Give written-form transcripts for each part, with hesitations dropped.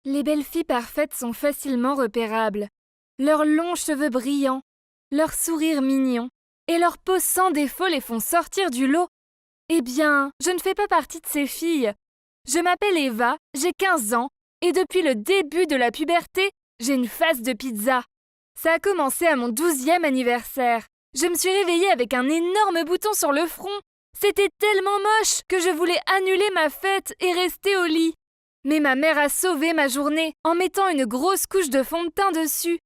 Les belles filles parfaites sont facilement repérables. Leurs longs cheveux brillants, leur sourire mignon et leur peau sans défaut les font sortir du lot. Eh bien, je ne fais pas partie de ces filles. Je m'appelle Eva, j'ai 15 ans et depuis le début de la puberté, j'ai une face de pizza. Ça a commencé à mon 12e anniversaire. Je me suis réveillée avec un énorme bouton sur le front. C'était tellement moche que je voulais annuler ma fête et rester au lit. Mais ma mère a sauvé ma journée en mettant une grosse couche de fond de teint dessus.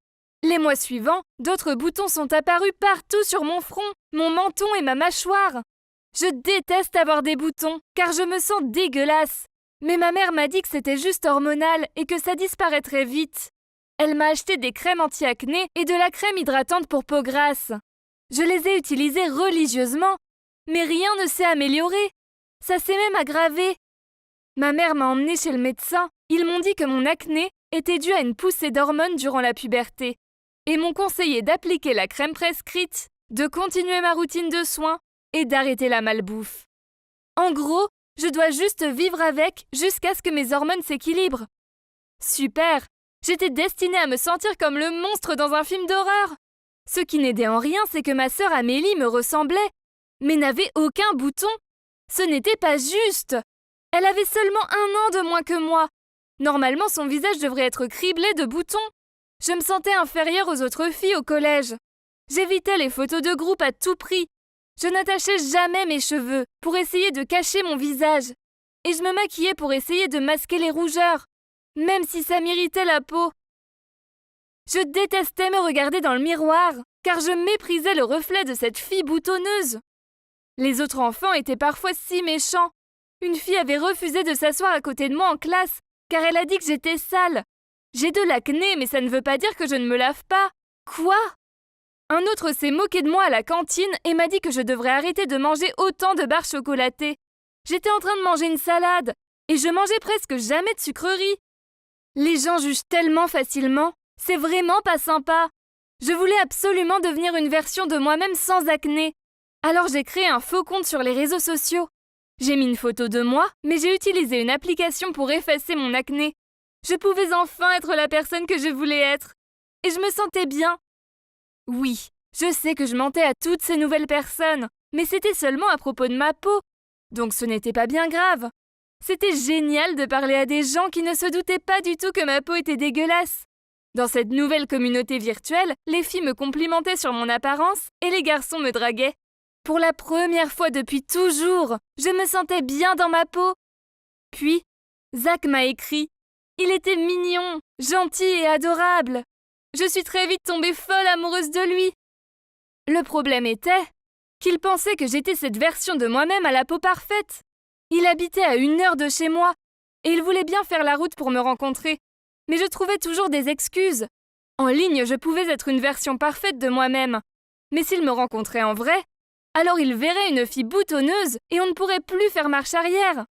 Les mois suivants, d'autres boutons sont apparus partout sur mon front, mon menton et ma mâchoire. Je déteste avoir des boutons, car je me sens dégueulasse. Mais ma mère m'a dit que c'était juste hormonal et que ça disparaîtrait vite. Elle m'a acheté des crèmes anti-acné et de la crème hydratante pour peau grasse. Je les ai utilisées religieusement, mais rien ne s'est amélioré. Ça s'est même aggravé. Ma mère m'a emmenée chez le médecin. Ils m'ont dit que mon acné était dû à une poussée d'hormones durant la puberté et m'ont conseillé d'appliquer la crème prescrite, de continuer ma routine de soins et d'arrêter la malbouffe. En gros, je dois juste vivre avec jusqu'à ce que mes hormones s'équilibrent. Super! J'étais destinée à me sentir comme le monstre dans un film d'horreur. Ce qui n'aidait en rien, c'est que ma sœur Amélie me ressemblait, mais n'avait aucun bouton. Ce n'était pas juste. Elle avait seulement 1 an de moins que moi. Normalement, son visage devrait être criblé de boutons. Je me sentais inférieure aux autres filles au collège. J'évitais les photos de groupe à tout prix. Je n'attachais jamais mes cheveux pour essayer de cacher mon visage. Et je me maquillais pour essayer de masquer les rougeurs, même si ça m'irritait la peau. Je détestais me regarder dans le miroir, car je méprisais le reflet de cette fille boutonneuse. Les autres enfants étaient parfois si méchants. Une fille avait refusé de s'asseoir à côté de moi en classe, car elle a dit que j'étais sale. J'ai de l'acné, mais ça ne veut pas dire que je ne me lave pas. Quoi? Un autre s'est moqué de moi à la cantine et m'a dit que je devrais arrêter de manger autant de barres chocolatées. J'étais en train de manger une salade, et je mangeais presque jamais de sucreries. Les gens jugent tellement facilement. C'est vraiment pas sympa. Je voulais absolument devenir une version de moi-même sans acné. Alors j'ai créé un faux compte sur les réseaux sociaux. J'ai mis une photo de moi, mais j'ai utilisé une application pour effacer mon acné. Je pouvais enfin être la personne que je voulais être. Et je me sentais bien. Oui, je sais que je mentais à toutes ces nouvelles personnes, mais c'était seulement à propos de ma peau. Donc ce n'était pas bien grave. C'était génial de parler à des gens qui ne se doutaient pas du tout que ma peau était dégueulasse. Dans cette nouvelle communauté virtuelle, les filles me complimentaient sur mon apparence et les garçons me draguaient. Pour la première fois depuis toujours, je me sentais bien dans ma peau. Puis, Zach m'a écrit. Il était mignon, gentil et adorable. Je suis très vite tombée folle amoureuse de lui. Le problème était qu'il pensait que j'étais cette version de moi-même à la peau parfaite. Il habitait à 1 heure de chez moi et il voulait bien faire la route pour me rencontrer. Mais je trouvais toujours des excuses. En ligne, je pouvais être une version parfaite de moi-même. Mais s'il me rencontrait en vrai, alors il verrait une fille boutonneuse et on ne pourrait plus faire marche arrière.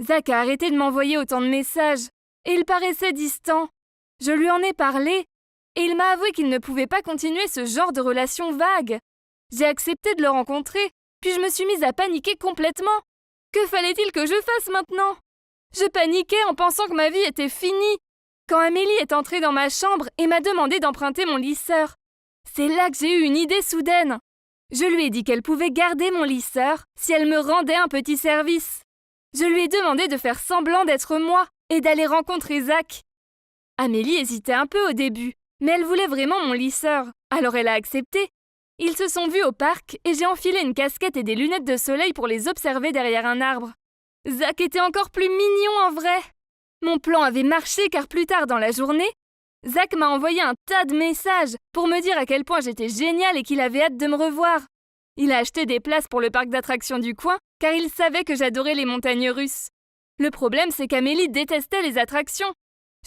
Zach a arrêté de m'envoyer autant de messages et il paraissait distant. Je lui en ai parlé et il m'a avoué qu'il ne pouvait pas continuer ce genre de relation vague. J'ai accepté de le rencontrer, puis je me suis mise à paniquer complètement. Que fallait-il que je fasse maintenant? Je paniquais en pensant que ma vie était finie. Quand Amélie est entrée dans ma chambre et m'a demandé d'emprunter mon lisseur, c'est là que j'ai eu une idée soudaine. Je lui ai dit qu'elle pouvait garder mon lisseur si elle me rendait un petit service. Je lui ai demandé de faire semblant d'être moi et d'aller rencontrer Zach. Amélie hésitait un peu au début, mais elle voulait vraiment mon lisseur, alors elle a accepté. Ils se sont vus au parc et j'ai enfilé une casquette et des lunettes de soleil pour les observer derrière un arbre. Zach était encore plus mignon en vrai. Mon plan avait marché car plus tard dans la journée, Zach m'a envoyé un tas de messages pour me dire à quel point j'étais géniale et qu'il avait hâte de me revoir. Il a acheté des places pour le parc d'attractions du coin car il savait que j'adorais les montagnes russes. Le problème, c'est qu'Amélie détestait les attractions.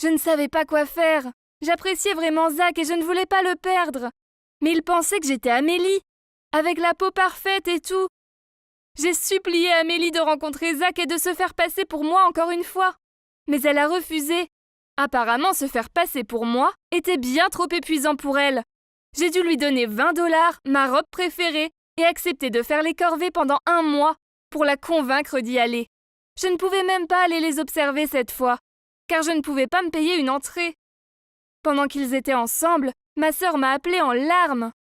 Je ne savais pas quoi faire. J'appréciais vraiment Zach et je ne voulais pas le perdre. Mais il pensait que j'étais Amélie, avec la peau parfaite et tout. J'ai supplié Amélie de rencontrer Zach et de se faire passer pour moi encore une fois. Mais elle a refusé. Apparemment, se faire passer pour moi était bien trop épuisant pour elle. J'ai dû lui donner 20 $, ma robe préférée, et accepter de faire les corvées pendant 1 mois pour la convaincre d'y aller. Je ne pouvais même pas aller les observer cette fois. car je ne pouvais pas me payer une entrée. Pendant qu'ils étaient ensemble, ma sœur m'a appelée en larmes.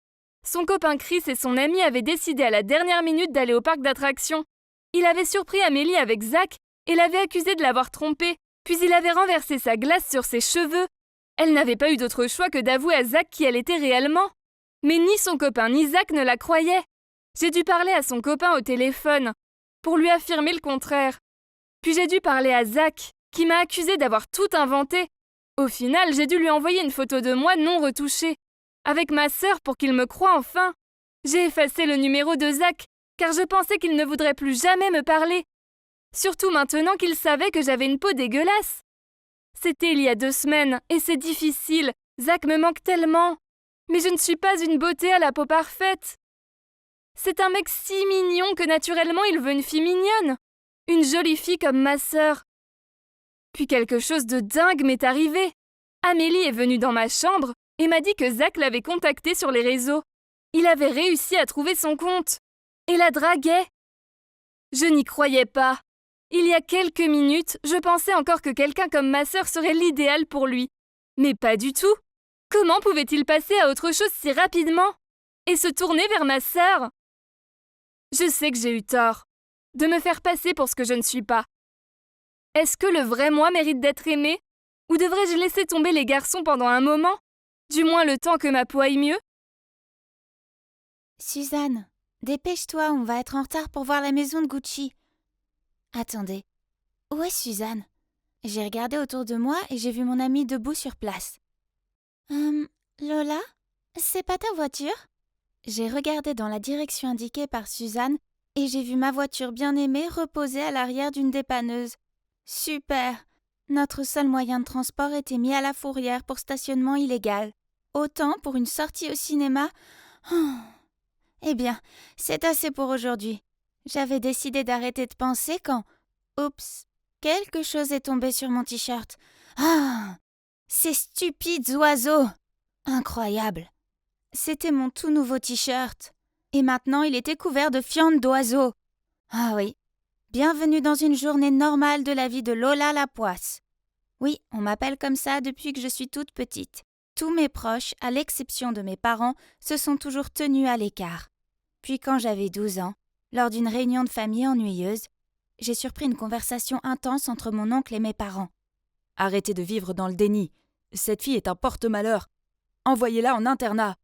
Son copain Chris et son ami avaient décidé à la dernière minute d'aller au parc d'attractions. Il avait surpris Amélie avec Zach et l'avait accusée de l'avoir trompée, puis il avait renversé sa glace sur ses cheveux. Elle n'avait pas eu d'autre choix que d'avouer à Zach qui elle était réellement. Mais ni son copain ni Zach ne la croyaient. J'ai dû parler à son copain au téléphone pour lui affirmer le contraire. Puis j'ai dû parler à Zach, qui m'a accusée d'avoir tout inventé. Au final, j'ai dû lui envoyer une photo de moi non retouchée, avec ma sœur pour qu'il me croie enfin. J'ai effacé le numéro de Zach, car je pensais qu'il ne voudrait plus jamais me parler. Surtout maintenant qu'il savait que j'avais une peau dégueulasse. C'était il y a 2 semaines, et c'est difficile. Zach me manque tellement. Mais je ne suis pas une beauté à la peau parfaite. C'est un mec si mignon que naturellement il veut une fille mignonne. Une jolie fille comme ma sœur. Puis quelque chose de dingue m'est arrivé. Amélie est venue dans ma chambre et m'a dit que Zach l'avait contacté sur les réseaux. Il avait réussi à trouver son compte. Et la draguait. Je n'y croyais pas. Il y a quelques minutes, je pensais encore que quelqu'un comme ma sœur serait l'idéal pour lui. Mais pas du tout. Comment pouvait-il passer à autre chose si rapidement et se tourner vers ma sœur? Je sais que j'ai eu tort de me faire passer pour ce que je ne suis pas. Est-ce que le vrai moi mérite d'être aimé? Ou devrais-je laisser tomber les garçons pendant un moment? Du moins le temps que ma peau aille mieux? Suzanne, dépêche-toi, on va être en retard pour voir la maison de Gucci. Attendez, où est Suzanne? J'ai regardé autour de moi et j'ai vu mon amie debout sur place. Lola, c'est pas ta voiture? J'ai regardé dans la direction indiquée par Suzanne et j'ai vu ma voiture bien-aimée reposer à l'arrière d'une dépanneuse. Super! Notre seul moyen de transport était mis à la fourrière pour stationnement illégal. Autant pour une sortie au cinéma. Eh bien, c'est assez pour aujourd'hui. J'avais décidé d'arrêter de penser quand... Oups! Quelque chose est tombé sur mon t-shirt. Ah! Ces stupides oiseaux! Incroyable! C'était mon tout nouveau t-shirt. Et maintenant, il était couvert de fientes d'oiseaux. Ah oui. Bienvenue dans une journée normale de la vie de Lola la poisse. Oui, on m'appelle comme ça depuis que je suis toute petite. Tous mes proches, à l'exception de mes parents, se sont toujours tenus à l'écart. Puis quand j'avais 12 ans, lors d'une réunion de famille ennuyeuse, j'ai surpris une conversation intense entre mon oncle et mes parents. « Arrêtez de vivre dans le déni. Cette fille est un porte-malheur. Envoyez-la en internat.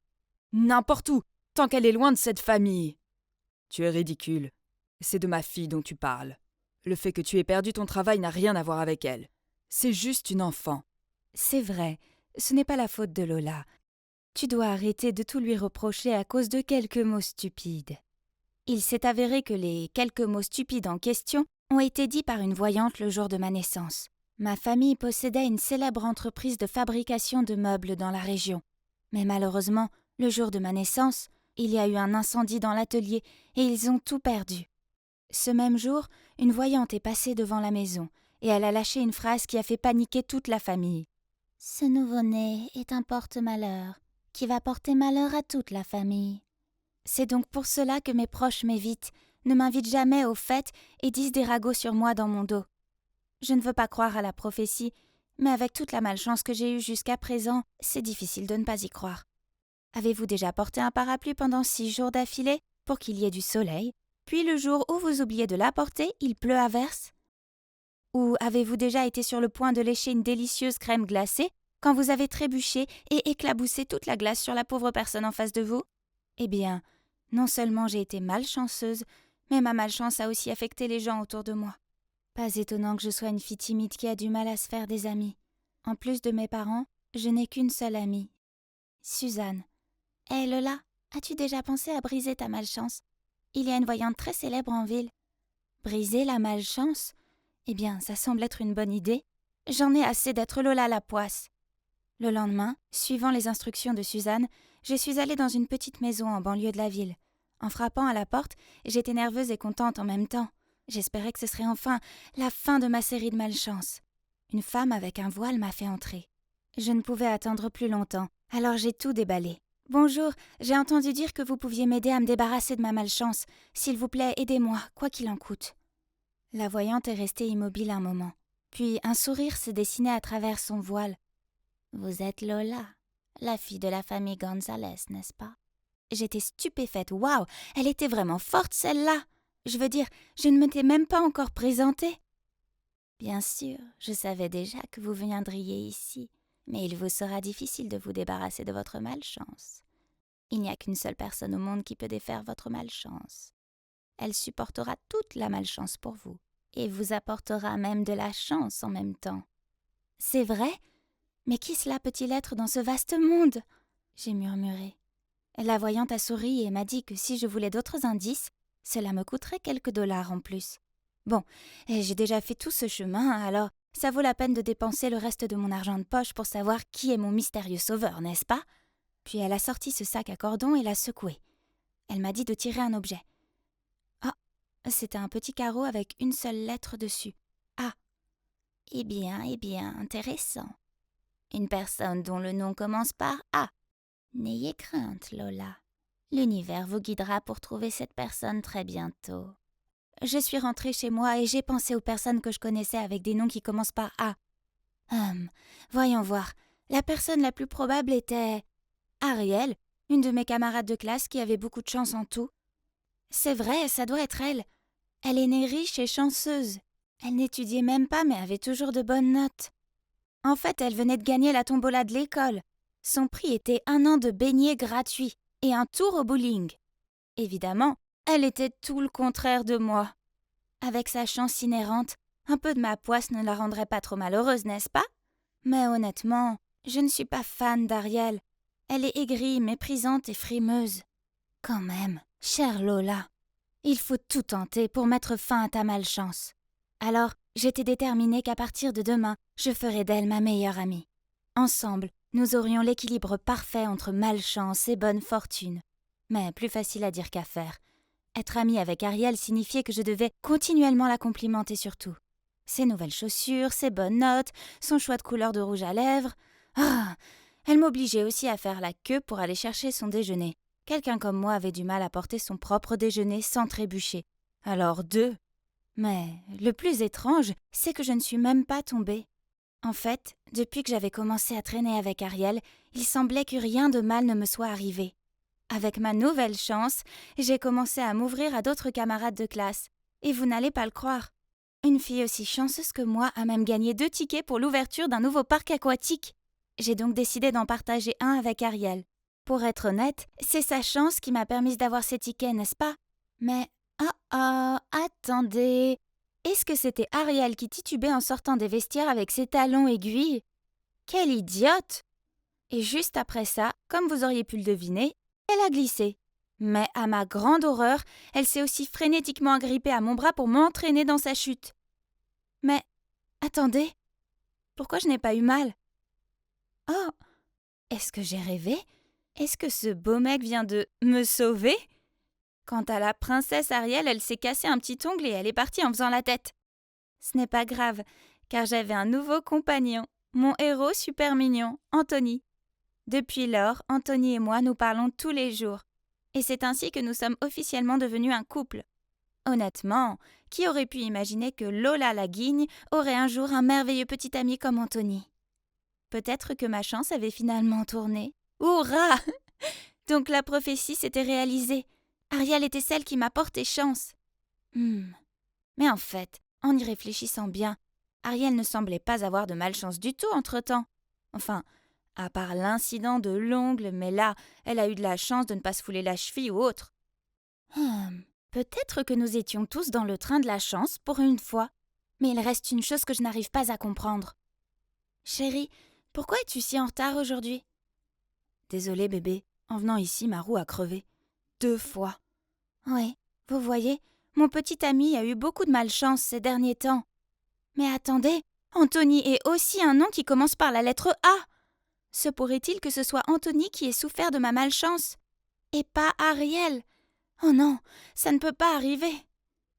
N'importe où, tant qu'elle est loin de cette famille. » Tu es ridicule. C'est de ma fille dont tu parles. Le fait que tu aies perdu ton travail n'a rien à voir avec elle. C'est juste une enfant. C'est vrai, ce n'est pas la faute de Lola. Tu dois arrêter de tout lui reprocher à cause de quelques mots stupides. Il s'est avéré que les quelques mots stupides en question ont été dits par une voyante le jour de ma naissance. Ma famille possédait une célèbre entreprise de fabrication de meubles dans la région. Mais malheureusement, le jour de ma naissance, il y a eu un incendie dans l'atelier et ils ont tout perdu. Ce même jour, une voyante est passée devant la maison et elle a lâché une phrase qui a fait paniquer toute la famille. « Ce nouveau-né est un porte-malheur qui va porter malheur à toute la famille. » C'est donc pour cela que mes proches m'évitent, ne m'invitent jamais aux fêtes et disent des ragots sur moi dans mon dos. Je ne veux pas croire à la prophétie, mais avec toute la malchance que j'ai eue jusqu'à présent, c'est difficile de ne pas y croire. Avez-vous déjà porté un parapluie pendant 6 jours d'affilée pour qu'il y ait du soleil, puis le jour où vous oubliez de l'apporter, il pleut à verse? Ou avez-vous déjà été sur le point de lécher une délicieuse crème glacée quand vous avez trébuché et éclaboussé toute la glace sur la pauvre personne en face de vous? Eh bien, non seulement j'ai été malchanceuse, mais ma malchance a aussi affecté les gens autour de moi. Pas étonnant que je sois une fille timide qui a du mal à se faire des amis. En plus de mes parents, je n'ai qu'une seule amie, Suzanne. Hé Lola, as-tu déjà pensé à briser ta malchance? Il y a une voyante très célèbre en ville. Briser la malchance? Eh bien, ça semble être une bonne idée. J'en ai assez d'être Lola la poisse. Le lendemain, suivant les instructions de Suzanne, je suis allée dans une petite maison en banlieue de la ville. En frappant à la porte, j'étais nerveuse et contente en même temps. J'espérais que ce serait enfin la fin de ma série de malchance. Une femme avec un voile m'a fait entrer. Je ne pouvais attendre plus longtemps, alors j'ai tout déballé. « Bonjour, j'ai entendu dire que vous pouviez m'aider à me débarrasser de ma malchance. S'il vous plaît, aidez-moi, quoi qu'il en coûte. » La voyante est restée immobile un moment. Puis un sourire se dessinait à travers son voile. « Vous êtes Lola, la fille de la famille Gonzalez, n'est-ce pas ?» J'étais stupéfaite. Waouh, elle était vraiment forte, celle-là. Je veux dire, je ne m'étais même pas encore présentée. Bien sûr, je savais déjà que vous viendriez ici, mais il vous sera difficile de vous débarrasser de votre malchance. Il n'y a qu'une seule personne au monde qui peut défaire votre malchance. Elle supportera toute la malchance pour vous, et vous apportera même de la chance en même temps. C'est vrai ? Mais qui cela peut-il être dans ce vaste monde ? J'ai murmuré. La voyante a souri et m'a dit que si je voulais d'autres indices, cela me coûterait quelques dollars en plus. Bon, j'ai déjà fait tout ce chemin, alors ça vaut la peine de dépenser le reste de mon argent de poche pour savoir qui est mon mystérieux sauveur, n'est-ce pas ? Puis elle a sorti ce sac à cordon et l'a secoué. Elle m'a dit de tirer un objet. Ah, c'était un petit carreau avec une seule lettre dessus. Ah. Eh bien, intéressant. Une personne dont le nom commence par A. N'ayez crainte, Lola. L'univers vous guidera pour trouver cette personne très bientôt. Je suis rentrée chez moi et j'ai pensé aux personnes que je connaissais avec des noms qui commencent par A. Voyons voir. La personne la plus probable était Ariel, une de mes camarades de classe qui avait beaucoup de chance en tout. C'est vrai, ça doit être elle. Elle est née riche et chanceuse. Elle n'étudiait même pas mais avait toujours de bonnes notes. En fait, elle venait de gagner la tombola de l'école. Son prix était 1 an de beignets gratuits et un tour au bowling. Évidemment, elle était tout le contraire de moi. Avec sa chance inhérente, un peu de ma poisse ne la rendrait pas trop malheureuse, n'est-ce pas ? Mais honnêtement, je ne suis pas fan d'Ariel. Elle est aigrie, méprisante et frimeuse. Quand même, chère Lola, il faut tout tenter pour mettre fin à ta malchance. Alors, j'étais déterminée qu'à partir de demain, je ferai d'elle ma meilleure amie. Ensemble, nous aurions l'équilibre parfait entre malchance et bonne fortune. Mais plus facile à dire qu'à faire. Être amie avec Ariel signifiait que je devais continuellement la complimenter sur tout. Ses nouvelles chaussures, ses bonnes notes, son choix de couleur de rouge à lèvres. Ah, elle m'obligeait aussi à faire la queue pour aller chercher son déjeuner. Quelqu'un comme moi avait du mal à porter son propre déjeuner sans trébucher. Alors 2. Mais le plus étrange, c'est que je ne suis même pas tombée. En fait, depuis que j'avais commencé à traîner avec Ariel, il semblait que rien de mal ne me soit arrivé. Avec ma nouvelle chance, j'ai commencé à m'ouvrir à d'autres camarades de classe. Et vous n'allez pas le croire. Une fille aussi chanceuse que moi a même gagné 2 tickets pour l'ouverture d'un nouveau parc aquatique. J'ai donc décidé d'en partager un avec Ariel. Pour être honnête, c'est sa chance qui m'a permise d'avoir ces tickets, n'est-ce pas ? Mais, attendez. Est-ce que c'était Ariel qui titubait en sortant des vestiaires avec ses talons aiguilles ? Quelle idiote ! Et juste après ça, comme vous auriez pu le deviner, elle a glissé. Mais à ma grande horreur, elle s'est aussi frénétiquement agrippée à mon bras pour m'entraîner dans sa chute. Mais, attendez, pourquoi je n'ai pas eu mal ? Oh, est-ce que j'ai rêvé ? Est-ce que ce beau mec vient de me sauver ? Quant à la princesse Ariel, elle s'est cassé un petit ongle et elle est partie en faisant la tête. Ce n'est pas grave, car j'avais un nouveau compagnon, mon héros super mignon, Anthony. Depuis lors, Anthony et moi nous parlons tous les jours. Et c'est ainsi que nous sommes officiellement devenus un couple. Honnêtement, qui aurait pu imaginer que Lola la guigne aurait un jour un merveilleux petit ami comme Anthony ? Peut-être que ma chance avait finalement tourné. Hourra ! Donc la prophétie s'était réalisée. Ariel était celle qui m'a porté chance. Mais en fait, en y réfléchissant bien, Ariel ne semblait pas avoir de malchance du tout entre-temps. Enfin, à part l'incident de l'ongle, mais là, elle a eu de la chance de ne pas se fouler la cheville ou autre. Peut-être que nous étions tous dans le train de la chance pour une fois, mais il reste une chose que je n'arrive pas à comprendre. Chérie, pourquoi es-tu si en retard aujourd'hui ? Désolée bébé, en venant ici, ma roue a crevé. 2 fois. Oui, vous voyez, mon petit ami a eu beaucoup de malchance ces derniers temps. Mais attendez, Anthony est aussi un nom qui commence par la lettre A. Se pourrait-il que ce soit Anthony qui ait souffert de ma malchance ? Et pas Ariel ? Oh non, ça ne peut pas arriver.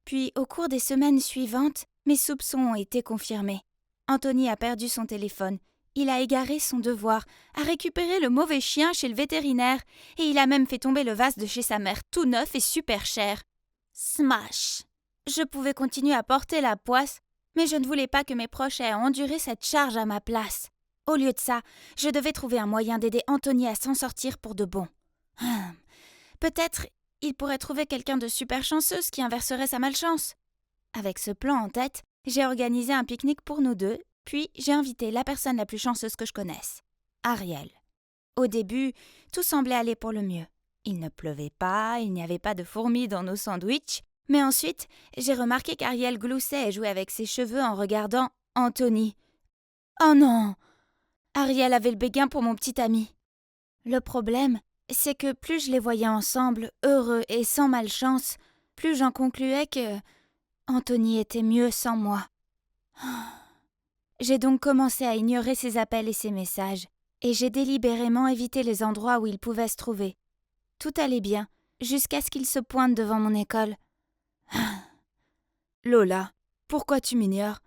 Puis, au cours des semaines suivantes, mes soupçons ont été confirmés. Anthony a perdu son téléphone. Il a égaré son devoir, a récupéré le mauvais chien chez le vétérinaire et il a même fait tomber le vase de chez sa mère tout neuf et super cher. Smash ! Je pouvais continuer à porter la poisse, Mais je ne voulais pas que mes proches aient à endurer cette charge à ma place. Au lieu de ça, je devais trouver un moyen d'aider Anthony à s'en sortir pour de bon. Peut-être il pourrait trouver quelqu'un de super chanceuse qui inverserait sa malchance. Avec ce plan en tête, j'ai organisé un pique-nique pour nous deux, puis j'ai invité la personne la plus chanceuse que je connaisse, Ariel. Au début, tout semblait aller pour le mieux. Il ne pleuvait pas, il n'y avait pas de fourmis dans nos sandwichs, mais ensuite, j'ai remarqué qu'Ariel gloussait et jouait avec ses cheveux en regardant Anthony. Oh non! Ariel avait le béguin pour mon petit ami. Le problème, c'est que plus je les voyais ensemble, heureux et sans malchance, plus j'en concluais que Anthony était mieux sans moi. J'ai donc commencé à ignorer ses appels et ses messages, et j'ai délibérément évité les endroits où il pouvait se trouver. Tout allait bien, jusqu'à ce qu'il se pointe devant mon école. Lola, pourquoi tu m'ignores?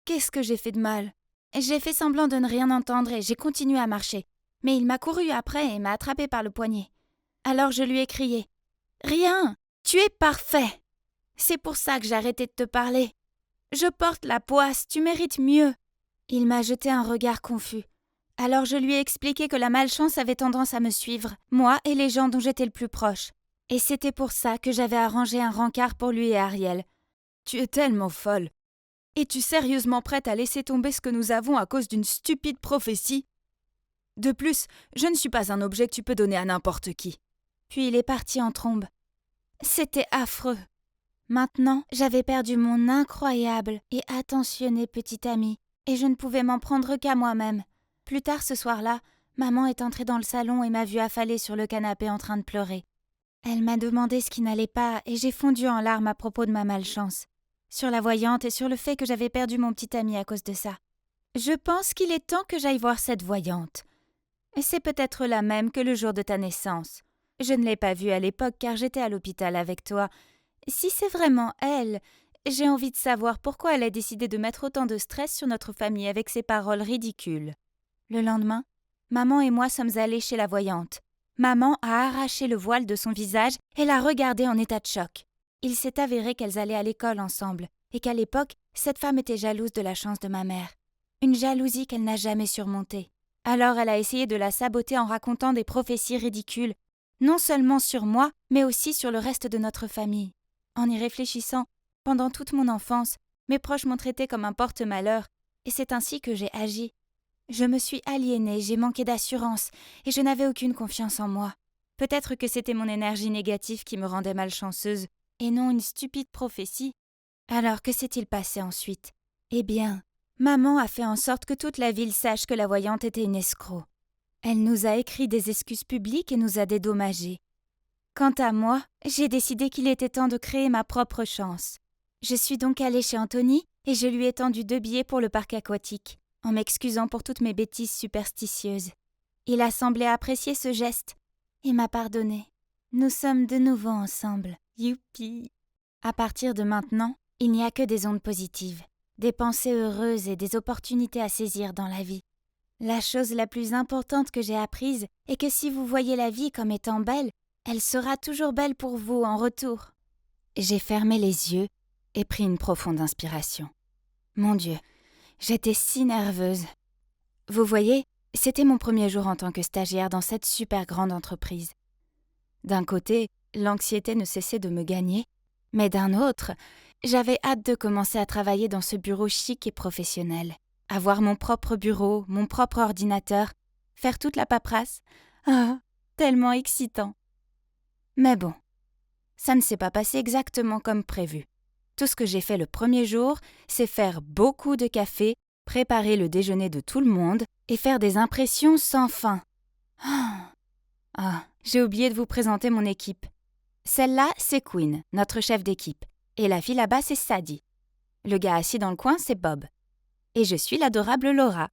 Qu'est-ce que j'ai fait de mal? J'ai fait semblant de ne rien entendre et j'ai continué à marcher. Mais il m'a couru après et m'a attrapé par le poignet. Alors je lui ai crié « Rien! Tu es parfait! C'est pour ça que j'ai arrêté de te parler. Je porte la poisse, tu mérites mieux. » Il m'a jeté un regard confus. Alors je lui ai expliqué que la malchance avait tendance à me suivre, moi et les gens dont j'étais le plus proche. Et c'était pour ça que j'avais arrangé un rencard pour lui et Ariel. Tu es tellement folle. Es-tu sérieusement prête à laisser tomber ce que nous avons à cause d'une stupide prophétie? De plus, je ne suis pas un objet que tu peux donner à n'importe qui. Puis il est parti en trombe. C'était affreux. Maintenant, j'avais perdu mon incroyable et attentionné petit ami, et je ne pouvais m'en prendre qu'à moi-même. Plus tard ce soir-là, maman est entrée dans le salon et m'a vue affalée sur le canapé en train de pleurer. Elle m'a demandé ce qui n'allait pas, et j'ai fondu en larmes à propos de ma malchance. Sur la voyante et sur le fait que j'avais perdu mon petit ami à cause de ça. Je pense qu'il est temps que j'aille voir cette voyante. C'est peut-être la même que le jour de ta naissance. Je ne l'ai pas vue à l'époque car j'étais à l'hôpital avec toi. Si c'est vraiment elle, j'ai envie de savoir pourquoi elle a décidé de mettre autant de stress sur notre famille avec ses paroles ridicules. Le lendemain, maman et moi sommes allés chez la voyante. Maman a arraché le voile de son visage et l'a regardée en état de choc. Il s'est avéré qu'elles allaient à l'école ensemble et qu'à l'époque, cette femme était jalouse de la chance de ma mère. Une jalousie qu'elle n'a jamais surmontée. Alors elle a essayé de la saboter en racontant des prophéties ridicules, non seulement sur moi, mais aussi sur le reste de notre famille. En y réfléchissant, pendant toute mon enfance, mes proches m'ont traité comme un porte-malheur, et c'est ainsi que j'ai agi. Je me suis aliénée, j'ai manqué d'assurance, et je n'avais aucune confiance en moi. Peut-être que c'était mon énergie négative qui me rendait malchanceuse, et non une stupide prophétie. Alors que s'est-il passé ensuite? Eh bien, maman a fait en sorte que toute la ville sache que la voyante était une escroc. Elle nous a écrit des excuses publiques et nous a dédommagés. Quant à moi, j'ai décidé qu'il était temps de créer ma propre chance. Je suis donc allée chez Anthony et je lui ai tendu 2 billets pour le parc aquatique, en m'excusant pour toutes mes bêtises superstitieuses. Il a semblé apprécier ce geste et m'a pardonné. Nous sommes de nouveau ensemble. Youpi! À partir de maintenant, il n'y a que des ondes positives, des pensées heureuses et des opportunités à saisir dans la vie. La chose la plus importante que j'ai apprise est que si vous voyez la vie comme étant belle, elle sera toujours belle pour vous en retour. J'ai fermé les yeux et pris une profonde inspiration. Mon Dieu, j'étais si nerveuse. Vous voyez, c'était mon premier jour en tant que stagiaire dans cette super grande entreprise. D'un côté, l'anxiété ne cessait de me gagner, mais d'un autre, j'avais hâte de commencer à travailler dans ce bureau chic et professionnel. Avoir mon propre bureau, mon propre ordinateur, faire toute la paperasse. Ah, tellement excitant. Mais bon, ça ne s'est pas passé exactement comme prévu. Tout ce que j'ai fait le premier jour, c'est faire beaucoup de café, préparer le déjeuner de tout le monde et faire des impressions sans fin. J'ai oublié de vous présenter mon équipe. Celle-là, c'est Quinn, notre chef d'équipe. Et la fille là-bas, c'est Sadie. Le gars assis dans le coin, c'est Bob. Et je suis l'adorable Laura.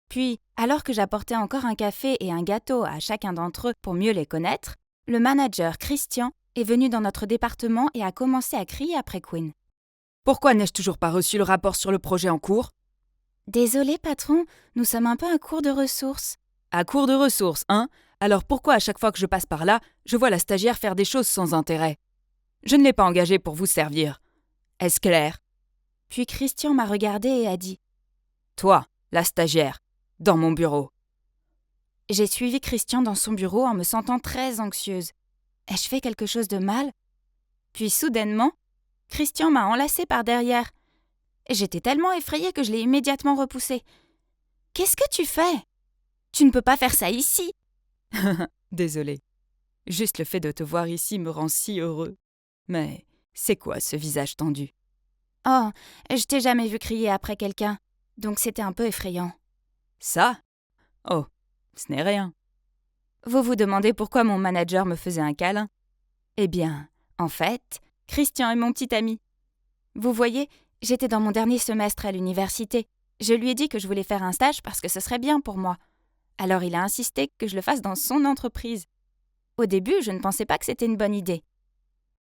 Puis, alors que j'apportais encore un café et un gâteau à chacun d'entre eux pour mieux les connaître, le manager Christian est venu dans notre département et a commencé à crier après Quinn. « Pourquoi n'ai-je toujours pas reçu le rapport sur le projet en cours ?»« Désolé, patron, nous sommes un peu à court de ressources. »« À court de ressources, hein? Alors pourquoi à chaque fois que je passe par là, je vois la stagiaire faire des choses sans intérêt? Je ne l'ai pas engagée pour vous servir. Est-ce clair ?» Puis Christian m'a regardée et a dit « Toi, la stagiaire, dans mon bureau. » J'ai suivi Christian dans son bureau en me sentant très anxieuse. Ai-je fait quelque chose de mal? Puis soudainement, Christian m'a enlacée par derrière. J'étais tellement effrayée que je l'ai immédiatement repoussé. « Qu'est-ce que tu fais? Tu ne peux pas faire ça ici !» Désolée. Juste le fait de te voir ici me rend si heureux. Mais c'est quoi ce visage tendu? Oh, je t'ai jamais vu crier après quelqu'un, donc c'était un peu effrayant. Ça? Oh, ce n'est rien. Vous vous demandez pourquoi mon manager me faisait un câlin? Eh bien, en fait, Christian est mon petit ami. Vous voyez, j'étais dans mon dernier semestre à l'université. Je lui ai dit que je voulais faire un stage parce que ce serait bien pour moi. Alors il a insisté que je le fasse dans son entreprise. Au début, je ne pensais pas que c'était une bonne idée.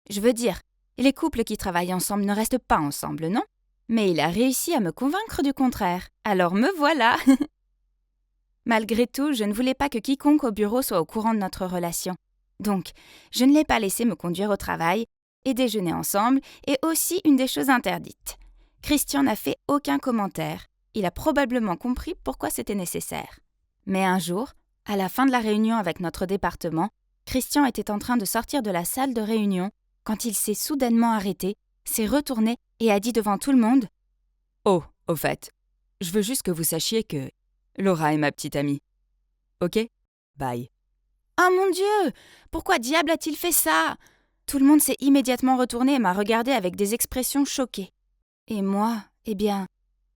Je veux dire, les couples qui travaillent ensemble ne restent pas ensemble, non? Mais il a réussi à me convaincre du contraire. Alors me voilà. Malgré tout, je ne voulais pas que quiconque au bureau soit au courant de notre relation. Donc, je ne l'ai pas laissé me conduire au travail et déjeuner ensemble, et aussi une des choses interdites. Christian n'a fait aucun commentaire. Il a probablement compris pourquoi c'était nécessaire. Mais un jour, à la fin de la réunion avec notre département, Christian était en train de sortir de la salle de réunion quand il s'est soudainement arrêté, s'est retourné et a dit devant tout le monde « Oh, au fait, je veux juste que vous sachiez que Laura est ma petite amie. Ok? Bye. » « Oh mon Dieu! Pourquoi diable a-t-il fait ça ?» Tout le monde s'est immédiatement retourné et m'a regardé avec des expressions choquées. Et moi, eh bien,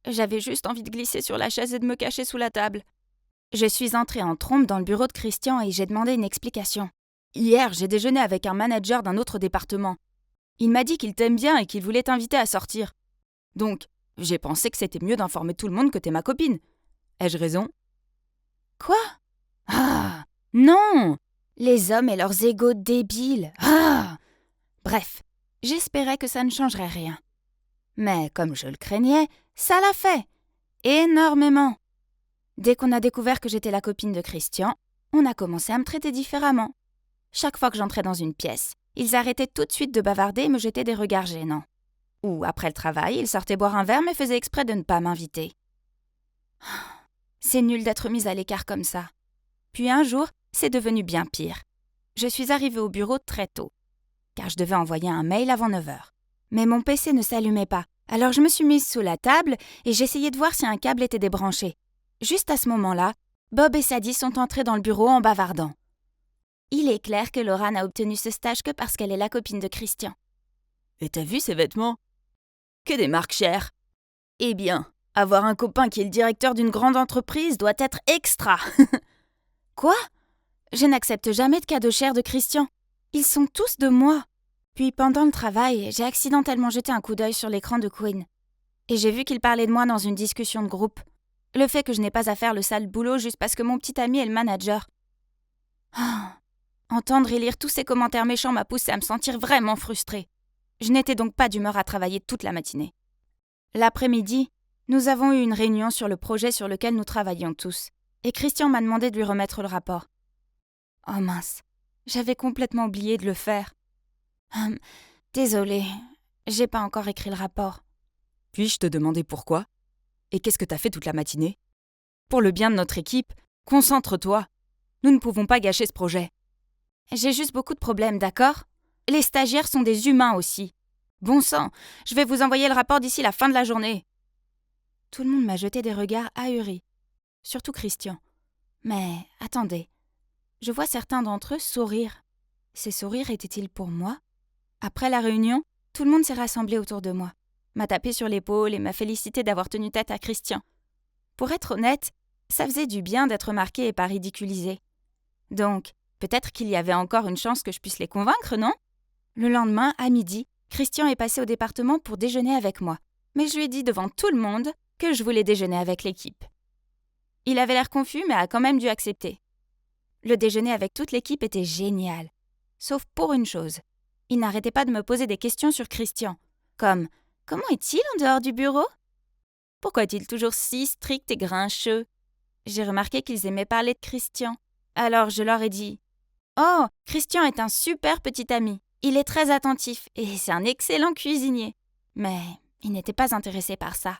j'avais juste envie de glisser sur la chaise et de me cacher sous la table. Je suis entrée en trombe dans le bureau de Christian et j'ai demandé une explication. Hier, j'ai déjeuné avec un manager d'un autre département. Il m'a dit qu'il t'aime bien et qu'il voulait t'inviter à sortir. Donc, j'ai pensé que c'était mieux d'informer tout le monde que t'es ma copine. Ai-je raison? Quoi? Ah! Non! Les hommes et leurs égos débiles. Ah! Bref, j'espérais que ça ne changerait rien. Mais comme je le craignais, ça l'a fait. Énormément. Dès qu'on a découvert que j'étais la copine de Christian, on a commencé à me traiter différemment. Chaque fois que j'entrais dans une pièce, ils arrêtaient tout de suite de bavarder et me jetaient des regards gênants. Ou après le travail, ils sortaient boire un verre mais faisaient exprès de ne pas m'inviter. C'est nul d'être mise à l'écart comme ça. Puis un jour, c'est devenu bien pire. Je suis arrivée au bureau très tôt, car je devais envoyer un mail avant 9h. Mais mon PC ne s'allumait pas, alors je me suis mise sous la table et j'essayais de voir si un câble était débranché. Juste à ce moment-là, Bob et Sadie sont entrés dans le bureau en bavardant. Il est clair que Laura n'a obtenu ce stage que parce qu'elle est la copine de Christian. Et t'as vu ces vêtements? Que des marques chères. Eh bien, avoir un copain qui est le directeur d'une grande entreprise doit être extra. Quoi? Je n'accepte jamais de cadeaux chers de Christian. Ils sont tous de moi. Puis pendant le travail, j'ai accidentellement jeté un coup d'œil sur l'écran de Quinn. Et j'ai vu qu'il parlait de moi dans une discussion de groupe. Le fait que je n'ai pas à faire le sale boulot juste parce que mon petit ami est le manager. Entendre et lire tous ces commentaires méchants m'a poussé à me sentir vraiment frustrée. Je n'étais donc pas d'humeur à travailler toute la matinée. L'après-midi, nous avons eu une réunion sur le projet sur lequel nous travaillions tous. Et Christian m'a demandé de lui remettre le rapport. Oh mince, j'avais complètement oublié de le faire. Désolée, j'ai pas encore écrit le rapport. Puis-je te demander pourquoi? Et qu'est-ce que t'as fait toute la matinée? Pour le bien de notre équipe, concentre-toi. Nous ne pouvons pas gâcher ce projet. J'ai juste beaucoup de problèmes, d'accord? Les stagiaires sont des humains aussi. Bon sang, je vais vous envoyer le rapport d'ici la fin de la journée. Tout le monde m'a jeté des regards ahuris. Surtout Christian. Mais attendez, je vois certains d'entre eux sourire. Ces sourires étaient-ils pour moi? Après la réunion, tout le monde s'est rassemblé autour de moi, m'a tapé sur l'épaule et m'a félicité d'avoir tenu tête à Christian. Pour être honnête, ça faisait du bien d'être marquée et pas ridiculisée. Donc, peut-être qu'il y avait encore une chance que je puisse les convaincre, non? Le lendemain, à midi, Christian est passé au département pour déjeuner avec moi, mais je lui ai dit devant tout le monde que je voulais déjeuner avec l'équipe. Il avait l'air confus, mais a quand même dû accepter. Le déjeuner avec toute l'équipe était génial. Sauf pour une chose. Il n'arrêtait pas de me poser des questions sur Christian. Comme « Comment est-il en dehors du bureau ?»« Pourquoi est-il toujours si strict et grincheux ?» J'ai remarqué qu'ils aimaient parler de Christian. Alors je leur ai dit « Oh, Christian est un super petit ami. Il est très attentif et c'est un excellent cuisinier. Mais Il n'était pas intéressé par ça.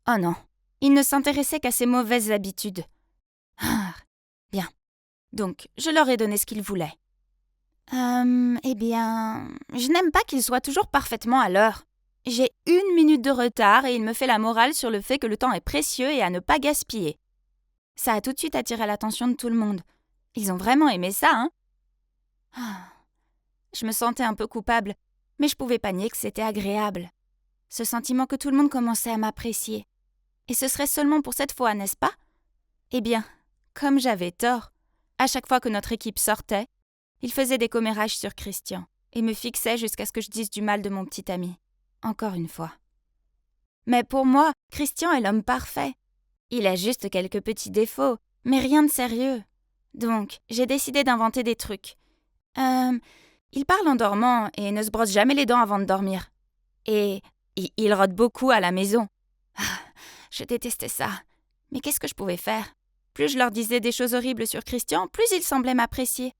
Oh non, il ne s'intéressait qu'à ses mauvaises habitudes. Ah, bien. Donc, je leur ai donné ce qu'ils voulaient. Eh bien, je n'aime pas qu'il soit toujours parfaitement à l'heure. J'ai 1 minute de retard et il me fait la morale sur le fait que le temps est précieux et à ne pas gaspiller. Ça a tout de suite attiré l'attention de tout le monde. Ils ont vraiment aimé ça, hein? Je me sentais un peu coupable, mais je pouvais pas nier que c'était agréable. Ce sentiment que tout le monde commençait à m'apprécier. Et ce serait seulement pour cette fois, n'est-ce pas? Eh bien, comme j'avais tort, à chaque fois que notre équipe sortait, il faisait des commérages sur Christian et me fixait jusqu'à ce que je dise du mal de mon petit ami. Encore une fois. Mais pour moi, Christian est l'homme parfait. Il a juste quelques petits défauts, mais rien de sérieux. Donc, j'ai décidé d'inventer des trucs. Il parle en dormant et ne se brosse jamais les dents avant de dormir. Et il rôde beaucoup à la maison. Je détestais ça. Mais qu'est-ce que je pouvais faire? Plus je leur disais des choses horribles sur Christian, plus ils semblaient m'apprécier.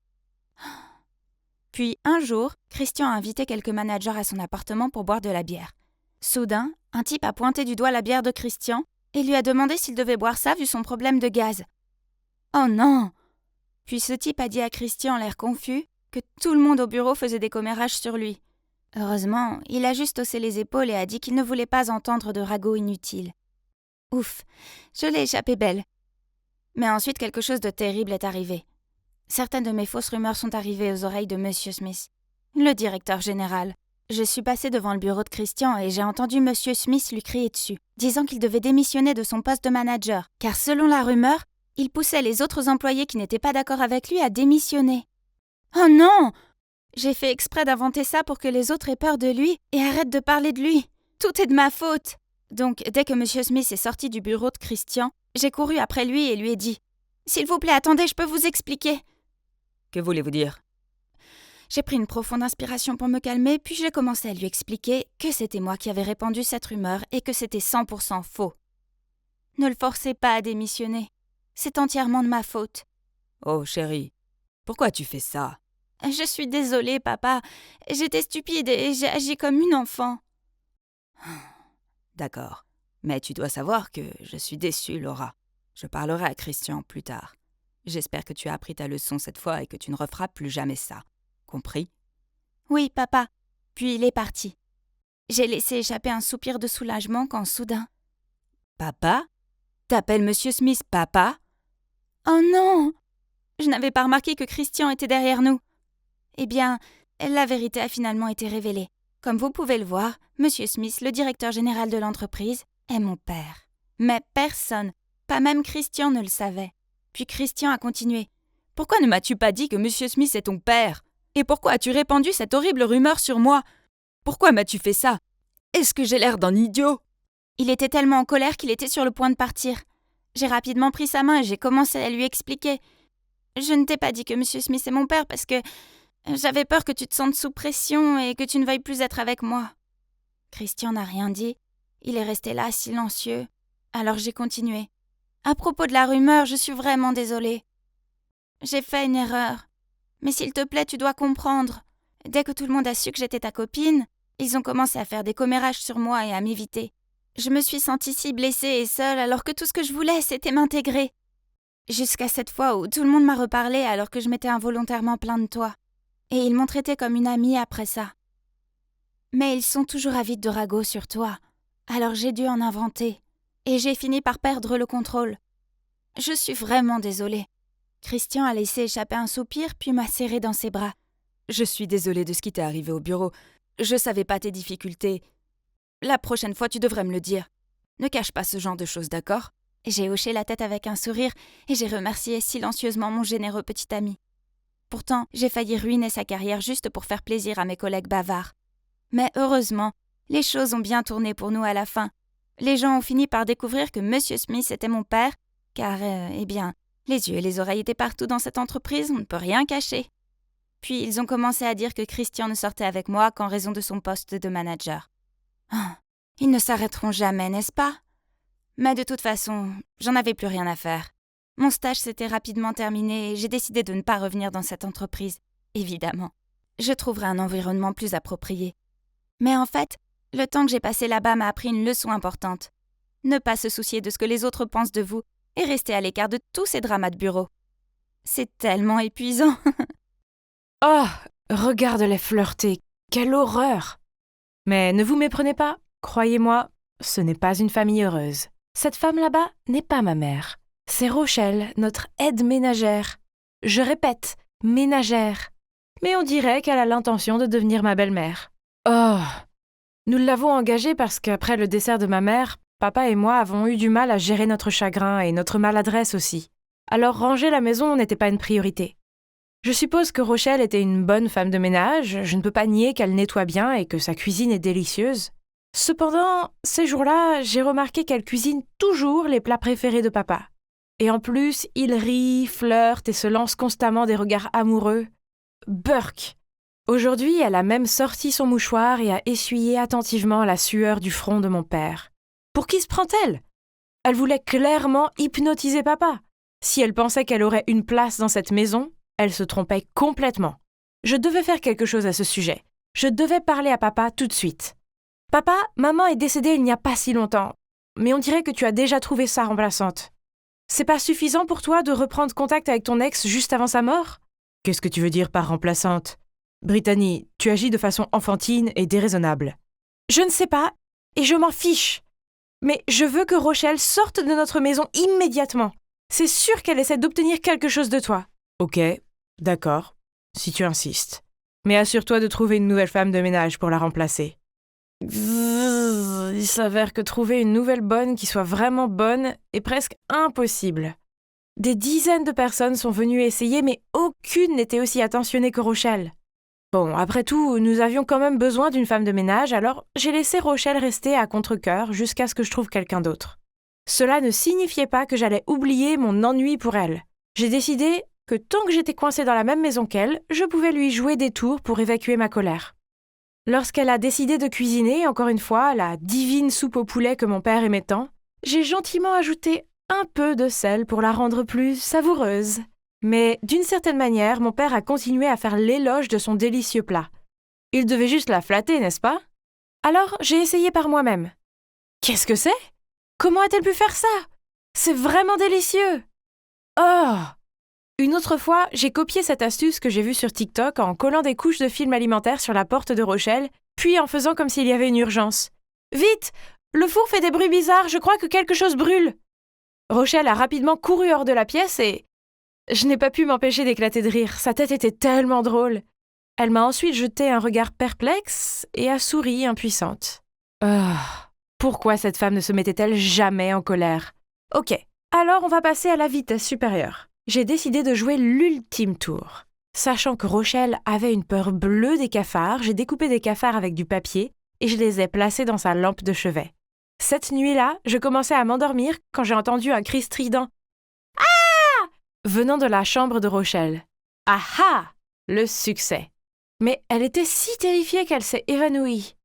Puis, un jour, Christian a invité quelques managers à son appartement pour boire de la bière. Soudain, un type a pointé du doigt la bière de Christian et lui a demandé s'il devait boire ça vu son problème de gaz. Oh non! Puis ce type a dit à Christian, l'air confus, que tout le monde au bureau faisait des commérages sur lui. Heureusement, il a juste haussé les épaules et a dit qu'il ne voulait pas entendre de ragots inutiles. Ouf, je l'ai échappé belle. Mais ensuite, quelque chose de terrible est arrivé. Certaines de mes fausses rumeurs sont arrivées aux oreilles de Monsieur Smith, le directeur général. Je suis passée devant le bureau de Christian et j'ai entendu Monsieur Smith lui crier dessus, disant qu'il devait démissionner de son poste de manager, car selon la rumeur, il poussait les autres employés qui n'étaient pas d'accord avec lui à démissionner. Oh non! J'ai fait exprès d'inventer ça pour que les autres aient peur de lui et arrêtent de parler de lui. Tout est de ma faute. Donc, dès que Monsieur Smith est sorti du bureau de Christian, j'ai couru après lui et lui ai dit « S'il vous plaît, attendez, je peux vous expliquer. » Que voulez-vous dire? J'ai pris une profonde inspiration pour me calmer, puis j'ai commencé à lui expliquer que c'était moi qui avais répandu cette rumeur et que c'était 100% faux. Ne le forcez pas à démissionner. C'est entièrement de ma faute. Oh, chérie, pourquoi tu fais ça? Je suis désolée, papa. J'étais stupide et j'ai agi comme une enfant. D'accord, mais tu dois savoir que je suis déçue, Laura. Je parlerai à Christian plus tard. J'espère que tu as appris ta leçon cette fois et que tu ne referas plus jamais ça. Compris? Oui, papa. Puis il est parti. J'ai laissé échapper un soupir de soulagement quand soudain... Papa? T'appelles Monsieur Smith papa? Oh non! Je n'avais pas remarqué que Christian était derrière nous. Eh bien, la vérité a finalement été révélée. Comme vous pouvez le voir, Monsieur Smith, le directeur général de l'entreprise, est mon père. Mais personne, pas même Christian, ne le savait. Puis Christian a continué. « Pourquoi ne m'as-tu pas dit que Monsieur Smith est ton père? Et pourquoi as-tu répandu cette horrible rumeur sur moi? Pourquoi m'as-tu fait ça? Est-ce que j'ai l'air d'un idiot? » Il était tellement en colère qu'il était sur le point de partir. J'ai rapidement pris sa main et j'ai commencé à lui expliquer. « Je ne t'ai pas dit que Monsieur Smith est mon père parce que j'avais peur que tu te sentes sous pression et que tu ne veuilles plus être avec moi. » Christian n'a rien dit. Il est resté là, silencieux. Alors j'ai continué. « À propos de la rumeur, je suis vraiment désolée. J'ai fait une erreur. Mais s'il te plaît, tu dois comprendre. Dès que tout le monde a su que j'étais ta copine, ils ont commencé à faire des commérages sur moi et à m'éviter. Je me suis sentie si blessée et seule alors que tout ce que je voulais, c'était m'intégrer. Jusqu'à cette fois où tout le monde m'a reparlé alors que je m'étais involontairement plaint de toi. Et ils m'ont traitée comme une amie après ça. Mais ils sont toujours avides de ragots sur toi. Alors j'ai dû en inventer. Et j'ai fini par perdre le contrôle. Je suis vraiment désolée. » Christian a laissé échapper un soupir puis m'a serré dans ses bras. « Je suis désolée de ce qui t'est arrivé au bureau. Je savais pas tes difficultés. La prochaine fois, tu devrais me le dire. Ne cache pas ce genre de choses, d'accord? » J'ai hoché la tête avec un sourire et j'ai remercié silencieusement mon généreux petit ami. Pourtant, j'ai failli ruiner sa carrière juste pour faire plaisir à mes collègues bavards. Mais heureusement, les choses ont bien tourné pour nous à la fin. Les gens ont fini par découvrir que Monsieur Smith était mon père, car, eh bien, les yeux et les oreilles étaient partout dans cette entreprise, on ne peut rien cacher. Puis ils ont commencé à dire que Christian ne sortait avec moi qu'en raison de son poste de manager. Ah, ils ne s'arrêteront jamais, n'est-ce pas? Mais de toute façon, j'en avais plus rien à faire. Mon stage s'était rapidement terminé et j'ai décidé de ne pas revenir dans cette entreprise, évidemment. Je trouverai un environnement plus approprié. Mais en fait, Le temps que j'ai passé là-bas m'a appris une leçon importante. Ne pas se soucier de ce que les autres pensent de vous et rester à l'écart de tous ces dramas de bureau. C'est tellement épuisant. Oh, regarde-les flirter. Quelle horreur! Mais ne vous méprenez pas, croyez-moi, ce n'est pas une famille heureuse. Cette femme là-bas n'est pas ma mère. C'est Rochelle, notre aide ménagère. Je répète, ménagère. Mais on dirait qu'elle a l'intention de devenir ma belle-mère. Oh! Nous l'avons engagée parce qu'après le décès de ma mère, papa et moi avons eu du mal à gérer notre chagrin et notre maladresse aussi. Alors ranger la maison n'était pas une priorité. Je suppose que Rochelle était une bonne femme de ménage, je ne peux pas nier qu'elle nettoie bien et que sa cuisine est délicieuse. Cependant, ces jours-là, j'ai remarqué qu'elle cuisine toujours les plats préférés de papa. Et en plus, il rit, flirte et se lance constamment des regards amoureux. Burk! Aujourd'hui, elle a même sorti son mouchoir et a essuyé attentivement la sueur du front de mon père. Pour qui se prend-elle? Elle voulait clairement hypnotiser papa. Si elle pensait qu'elle aurait une place dans cette maison, elle se trompait complètement. Je devais faire quelque chose à ce sujet. Je devais parler à papa tout de suite. Papa, maman est décédée il n'y a pas si longtemps, mais on dirait que tu as déjà trouvé sa remplaçante. C'est pas suffisant pour toi de reprendre contact avec ton ex juste avant sa mort? Qu'est-ce que tu veux dire par remplaçante? Brittany, tu agis de façon enfantine et déraisonnable. Je ne sais pas, et je m'en fiche. Mais je veux que Rochelle sorte de notre maison immédiatement. C'est sûr qu'elle essaie d'obtenir quelque chose de toi. Ok, d'accord, si tu insistes. Mais assure-toi de trouver une nouvelle femme de ménage pour la remplacer. Il s'avère que trouver une nouvelle bonne qui soit vraiment bonne est presque impossible. Des dizaines de personnes sont venues essayer, mais aucune n'était aussi attentionnée que Rochelle. Bon, après tout, nous avions quand même besoin d'une femme de ménage, alors j'ai laissé Rochelle rester à contre-cœur jusqu'à ce que je trouve quelqu'un d'autre. Cela ne signifiait pas que j'allais oublier mon ennui pour elle. J'ai décidé que tant que j'étais coincée dans la même maison qu'elle, je pouvais lui jouer des tours pour évacuer ma colère. Lorsqu'elle a décidé de cuisiner, encore une fois, la divine soupe au poulet que mon père aimait tant, j'ai gentiment ajouté un peu de sel pour la rendre plus savoureuse. Mais d'une certaine manière, mon père a continué à faire l'éloge de son délicieux plat. Il devait juste la flatter, n'est-ce pas? Alors, j'ai essayé par moi-même. Qu'est-ce que c'est? Comment a-t-elle pu faire ça? C'est vraiment délicieux! Oh! Une autre fois, j'ai copié cette astuce que j'ai vue sur TikTok en collant des couches de film alimentaire sur la porte de Rochelle, puis en faisant comme s'il y avait une urgence. Vite! Le four fait des bruits bizarres, je crois que quelque chose brûle! Rochelle a rapidement couru hors de la pièce et... Je n'ai pas pu m'empêcher d'éclater de rire, sa tête était tellement drôle. Elle m'a ensuite jeté un regard perplexe et a souri impuissante. Pourquoi cette femme ne se mettait-elle jamais en colère? Ok, alors on va passer à la vitesse supérieure. J'ai décidé de jouer l'ultime tour. Sachant que Rochelle avait une peur bleue des cafards, j'ai découpé des cafards avec du papier et je les ai placés dans sa lampe de chevet. Cette nuit-là, je commençais à m'endormir quand j'ai entendu un cri strident venant de la chambre de Rochelle. Ah ah! Le succès. Mais elle était si terrifiée qu'elle s'est évanouie.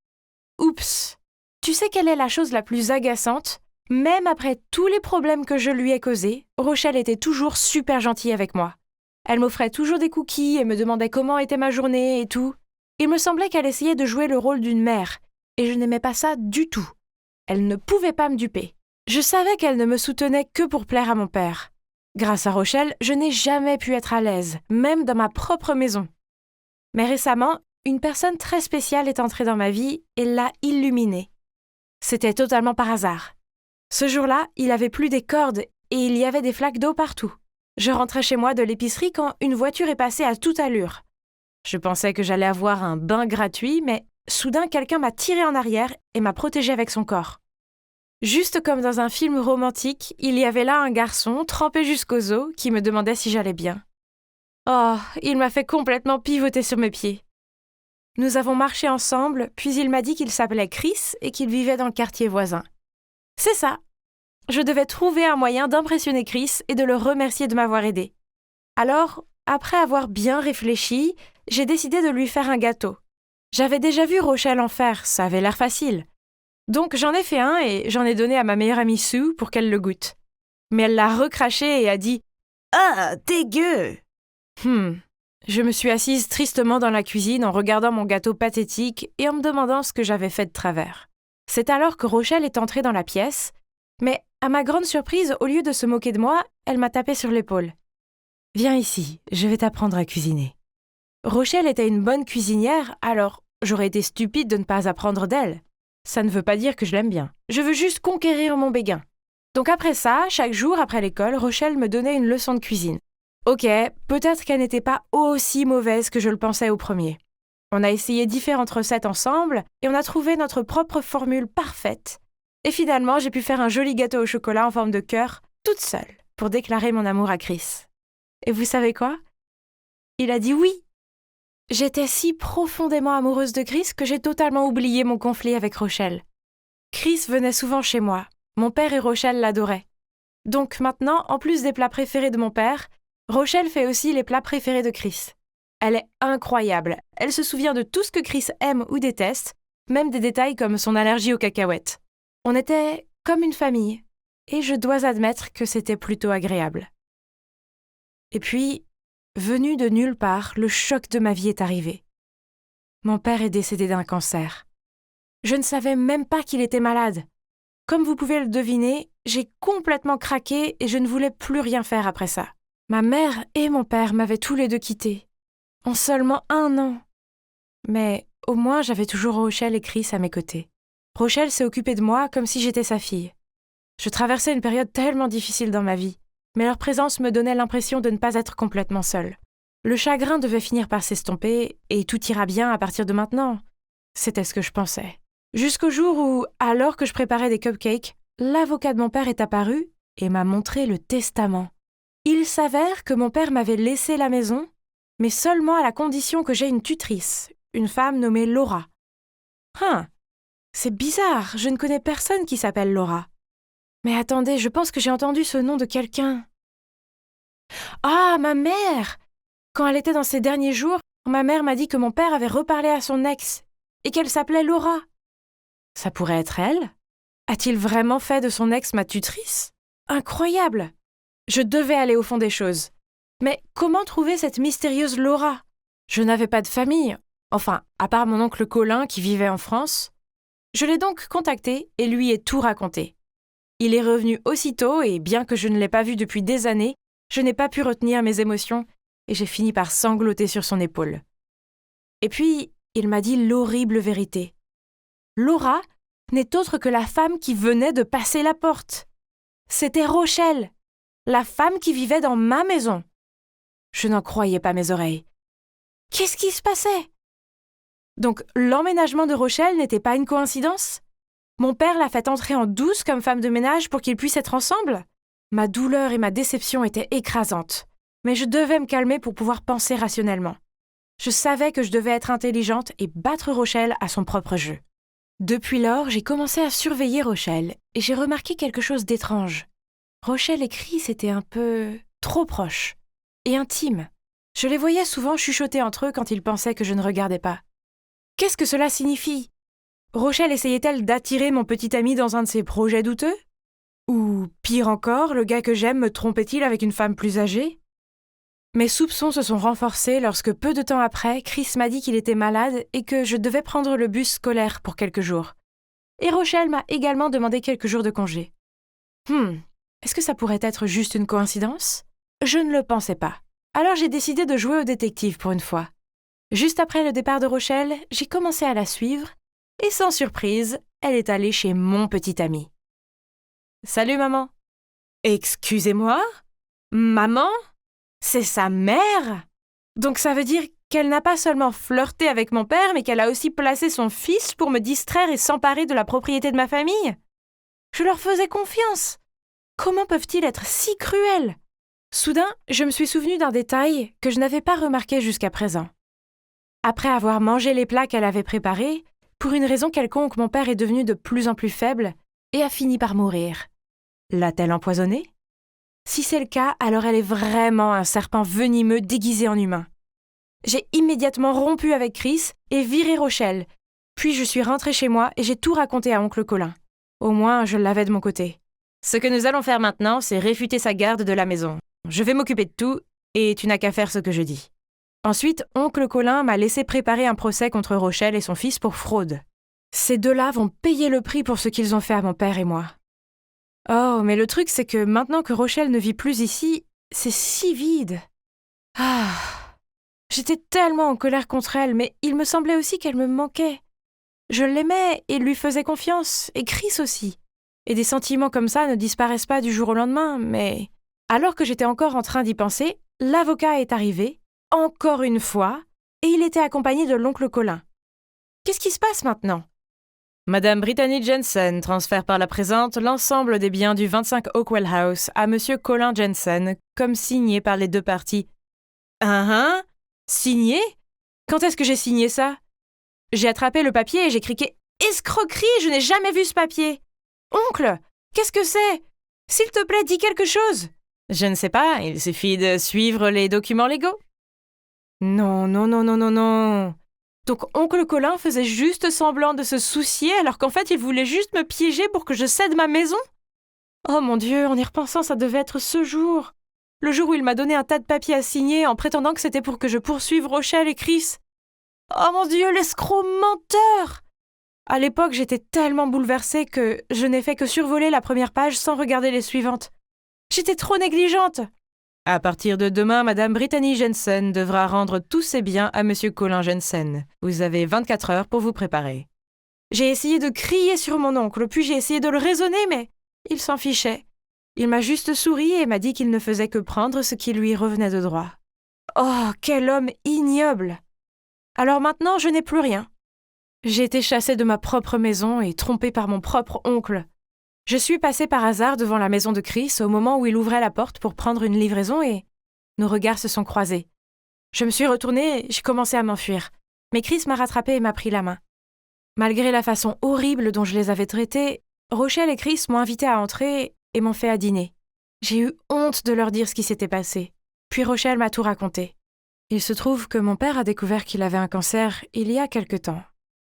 Oups! Tu sais quelle est la chose la plus agaçante? Même après tous les problèmes que je lui ai causés, Rochelle était toujours super gentille avec moi. Elle m'offrait toujours des cookies et me demandait comment était ma journée et tout. Il me semblait qu'elle essayait de jouer le rôle d'une mère, et je n'aimais pas ça du tout. Elle ne pouvait pas me duper. Je savais qu'elle ne me soutenait que pour plaire à mon père. Grâce à Rochelle, je n'ai jamais pu être à l'aise, même dans ma propre maison. Mais récemment, une personne très spéciale est entrée dans ma vie et l'a illuminée. C'était totalement par hasard. Ce jour-là, il avait plu des cordes et il y avait des flaques d'eau partout. Je rentrais chez moi de l'épicerie quand une voiture est passée à toute allure. Je pensais que j'allais avoir un bain gratuit, mais soudain quelqu'un m'a tiré en arrière et m'a protégée avec son corps. Juste comme dans un film romantique, il y avait là un garçon, trempé jusqu'aux os, qui me demandait si j'allais bien. Oh, il m'a fait complètement pivoter sur mes pieds. Nous avons marché ensemble, puis il m'a dit qu'il s'appelait Chris et qu'il vivait dans le quartier voisin. C'est ça. Je devais trouver un moyen d'impressionner Chris et de le remercier de m'avoir aidé. Alors, après avoir bien réfléchi, j'ai décidé de lui faire un gâteau. J'avais déjà vu Rochelle en faire, ça avait l'air facile. Donc j'en ai fait un et j'en ai donné à ma meilleure amie Sue pour qu'elle le goûte. Mais elle l'a recraché et a dit « Ah, dégueu !» Je me suis assise tristement dans la cuisine en regardant mon gâteau pathétique et en me demandant ce que j'avais fait de travers. C'est alors que Rochelle est entrée dans la pièce, mais à ma grande surprise, au lieu de se moquer de moi, elle m'a tapé sur l'épaule. « Viens ici, je vais t'apprendre à cuisiner. » Rochelle était une bonne cuisinière, alors j'aurais été stupide de ne pas apprendre d'elle. Ça ne veut pas dire que je l'aime bien. Je veux juste conquérir mon béguin. Donc après ça, chaque jour après l'école, Rochelle me donnait une leçon de cuisine. Ok, peut-être qu'elle n'était pas aussi mauvaise que je le pensais au premier. On a essayé différentes recettes ensemble et on a trouvé notre propre formule parfaite. Et finalement, j'ai pu faire un joli gâteau au chocolat en forme de cœur, toute seule, pour déclarer mon amour à Chris. Et vous savez quoi? Il a dit oui. J'étais si profondément amoureuse de Chris que j'ai totalement oublié mon conflit avec Rochelle. Chris venait souvent chez moi. Mon père et Rochelle l'adoraient. Donc maintenant, en plus des plats préférés de mon père, Rochelle fait aussi les plats préférés de Chris. Elle est incroyable. Elle se souvient de tout ce que Chris aime ou déteste, même des détails comme son allergie aux cacahuètes. On était comme une famille, et je dois admettre que c'était plutôt agréable. Et puis, venu de nulle part, le choc de ma vie est arrivé. Mon père est décédé d'un cancer. Je ne savais même pas qu'il était malade. Comme vous pouvez le deviner, j'ai complètement craqué et je ne voulais plus rien faire après ça. Ma mère et mon père m'avaient tous les deux quittés, en seulement 1 an. Mais au moins, j'avais toujours Rochelle et Chris à mes côtés. Rochelle s'est occupée de moi comme si j'étais sa fille. Je traversais une période tellement difficile dans ma vie, mais leur présence me donnait l'impression de ne pas être complètement seule. Le chagrin devait finir par s'estomper et tout ira bien à partir de maintenant. C'était ce que je pensais. Jusqu'au jour où, alors que je préparais des cupcakes, l'avocat de mon père est apparu et m'a montré le testament. Il s'avère que mon père m'avait laissé la maison, mais seulement à la condition que j'aie une tutrice, une femme nommée Laura. C'est bizarre, je ne connais personne qui s'appelle Laura. Mais attendez, je pense que j'ai entendu ce nom de quelqu'un. Ah, ma mère! Quand elle était dans ses derniers jours, ma mère m'a dit que mon père avait reparlé à son ex et qu'elle s'appelait Laura. Ça pourrait être elle? A-t-il vraiment fait de son ex ma tutrice? Incroyable! Je devais aller au fond des choses. Mais comment trouver cette mystérieuse Laura? Je n'avais pas de famille, enfin, à part mon oncle Colin qui vivait en France. Je l'ai donc contacté et lui ai tout raconté. Il est revenu aussitôt et bien que je ne l'ai pas vu depuis des années, je n'ai pas pu retenir mes émotions et j'ai fini par sangloter sur son épaule. Et puis, il m'a dit l'horrible vérité. Laura n'est autre que la femme qui venait de passer la porte. C'était Rochelle, la femme qui vivait dans ma maison. Je n'en croyais pas mes oreilles. Qu'est-ce qui se passait? Donc, l'emménagement de Rochelle n'était pas une coïncidence? Mon père l'a fait entrer en douce comme femme de ménage pour qu'ils puissent être ensemble? Ma douleur et ma déception étaient écrasantes, mais je devais me calmer pour pouvoir penser rationnellement. Je savais que je devais être intelligente et battre Rochelle à son propre jeu. Depuis lors, j'ai commencé à surveiller Rochelle et j'ai remarqué quelque chose d'étrange. Rochelle et Chris étaient un peu trop proches et intimes. Je les voyais souvent chuchoter entre eux quand ils pensaient que je ne regardais pas. Qu'est-ce que cela signifie? Rochelle essayait-elle d'attirer mon petit ami dans un de ses projets douteux? Ou, pire encore, le gars que j'aime me trompait-il avec une femme plus âgée? Mes soupçons se sont renforcés lorsque peu de temps après, Chris m'a dit qu'il était malade et que je devais prendre le bus scolaire pour quelques jours. Et Rochelle m'a également demandé quelques jours de congé. Est-ce que ça pourrait être juste une coïncidence? Je ne le pensais pas. Alors j'ai décidé de jouer au détective pour une fois. Juste après le départ de Rochelle, j'ai commencé à la suivre et sans surprise, elle est allée chez mon petit ami. « Salut maman !»« Excusez-moi? Maman? C'est sa mère? Donc ça veut dire qu'elle n'a pas seulement flirté avec mon père, mais qu'elle a aussi placé son fils pour me distraire et s'emparer de la propriété de ma famille? Je leur faisais confiance. Comment peuvent-ils être si cruels? Soudain, je me suis souvenu d'un détail que je n'avais pas remarqué jusqu'à présent. Après avoir mangé les plats qu'elle avait préparés, pour une raison quelconque, mon père est devenu de plus en plus faible et a fini par mourir. L'a-t-elle empoisonné? Si c'est le cas, alors elle est vraiment un serpent venimeux déguisé en humain. J'ai immédiatement rompu avec Chris et viré Rochelle. Puis je suis rentrée chez moi et j'ai tout raconté à oncle Colin. Au moins, je l'avais de mon côté. Ce que nous allons faire maintenant, c'est réfuter sa garde de la maison. Je vais m'occuper de tout et tu n'as qu'à faire ce que je dis. Ensuite, oncle Colin m'a laissé préparer un procès contre Rochelle et son fils pour fraude. Ces deux-là vont payer le prix pour ce qu'ils ont fait à mon père et moi. Oh, mais le truc, c'est que maintenant que Rochelle ne vit plus ici, c'est si vide. Ah, j'étais tellement en colère contre elle, mais il me semblait aussi qu'elle me manquait. Je l'aimais et lui faisais confiance, et Chris aussi. Et des sentiments comme ça ne disparaissent pas du jour au lendemain, mais... Alors que j'étais encore en train d'y penser, l'avocat est arrivé, encore une fois, et il était accompagné de l'oncle Colin. Qu'est-ce qui se passe maintenant? Madame Brittany Jensen transfère par la présente l'ensemble des biens du 25 Oakwell House à Monsieur Colin Jensen, comme signé par les deux parties. Hein? Signé? Quand est-ce que j'ai signé ça? J'ai attrapé le papier et j'ai crié « Escroquerie, je n'ai jamais vu ce papier !»« Oncle, qu'est-ce que c'est? S'il te plaît, dis quelque chose !»« Je ne sais pas, il suffit de suivre les documents légaux. » Non. Donc oncle Colin faisait juste semblant de se soucier alors qu'en fait il voulait juste me piéger pour que je cède ma maison? Oh mon Dieu, en y repensant, ça devait être ce jour. Le jour où il m'a donné un tas de papiers à signer en prétendant que c'était pour que je poursuive Rochelle et Chris. Oh mon Dieu, l'escroc menteur! À l'époque, j'étais tellement bouleversée que je n'ai fait que survoler la première page sans regarder les suivantes. J'étais trop négligente. À partir de demain, Madame Brittany Jensen devra rendre tous ses biens à Monsieur Colin Jensen. Vous avez 24 heures pour vous préparer. J'ai essayé de crier sur mon oncle, puis j'ai essayé de le raisonner, mais il s'en fichait. Il m'a juste souri et m'a dit qu'il ne faisait que prendre ce qui lui revenait de droit. Oh, quel homme ignoble! Alors maintenant, je n'ai plus rien. J'ai été chassée de ma propre maison et trompée par mon propre oncle. Je suis passée par hasard devant la maison de Chris au moment où il ouvrait la porte pour prendre une livraison et nos regards se sont croisés. Je me suis retournée et j'ai commencé à m'enfuir. Mais Chris m'a rattrapée et m'a pris la main. Malgré la façon horrible dont je les avais traités, Rochelle et Chris m'ont invitée à entrer et m'ont fait à dîner. J'ai eu honte de leur dire ce qui s'était passé. Puis Rochelle m'a tout raconté. Il se trouve que mon père a découvert qu'il avait un cancer il y a quelque temps.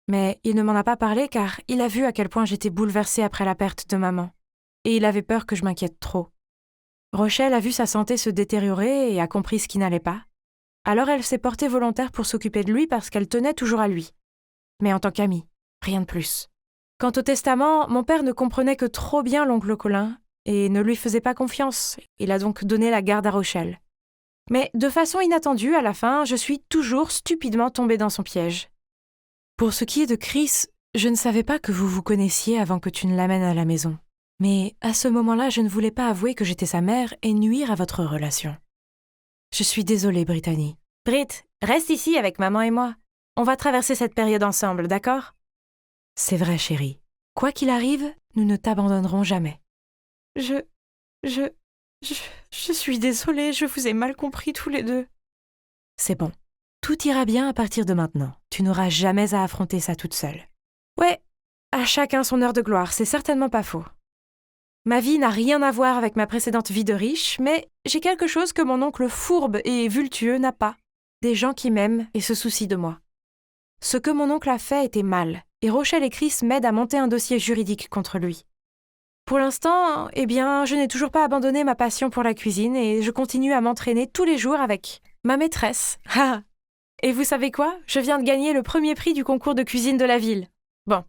Mais il ne m'en a pas parlé car il a vu à quel point j'étais bouleversée après la perte de maman. Et il avait peur que je m'inquiète trop. Rochelle a vu sa santé se détériorer et a compris ce qui n'allait pas. Alors elle s'est portée volontaire pour s'occuper de lui parce qu'elle tenait toujours à lui. Mais en tant qu'amie, rien de plus. Quant au testament, mon père ne comprenait que trop bien l'oncle Colin et ne lui faisait pas confiance. Il a donc donné la garde à Rochelle. Mais de façon inattendue, à la fin, je suis toujours stupidement tombée dans son piège. Pour ce qui est de Chris, je ne savais pas que vous vous connaissiez avant que tu ne l'amènes à la maison. Mais à ce moment-là, je ne voulais pas avouer que j'étais sa mère et nuire à votre relation. Je suis désolée, Brittany. Britt, reste ici avec maman et moi. On va traverser cette période ensemble, d'accord? C'est vrai, chérie. Quoi qu'il arrive, nous ne t'abandonnerons jamais. Je suis désolée, je vous ai mal compris tous les deux. C'est bon. Tout ira bien à partir de maintenant. Tu n'auras jamais à affronter ça toute seule. Ouais, à chacun son heure de gloire, c'est certainement pas faux. Ma vie n'a rien à voir avec ma précédente vie de riche, mais j'ai quelque chose que mon oncle fourbe et vultueux n'a pas. Des gens qui m'aiment et se soucient de moi. Ce que mon oncle a fait était mal, et Rochelle et Chris m'aident à monter un dossier juridique contre lui. Pour l'instant, je n'ai toujours pas abandonné ma passion pour la cuisine et je continue à m'entraîner tous les jours avec ma maîtresse. Et vous savez quoi? Je viens de gagner le premier prix du concours de cuisine de la ville. Bon,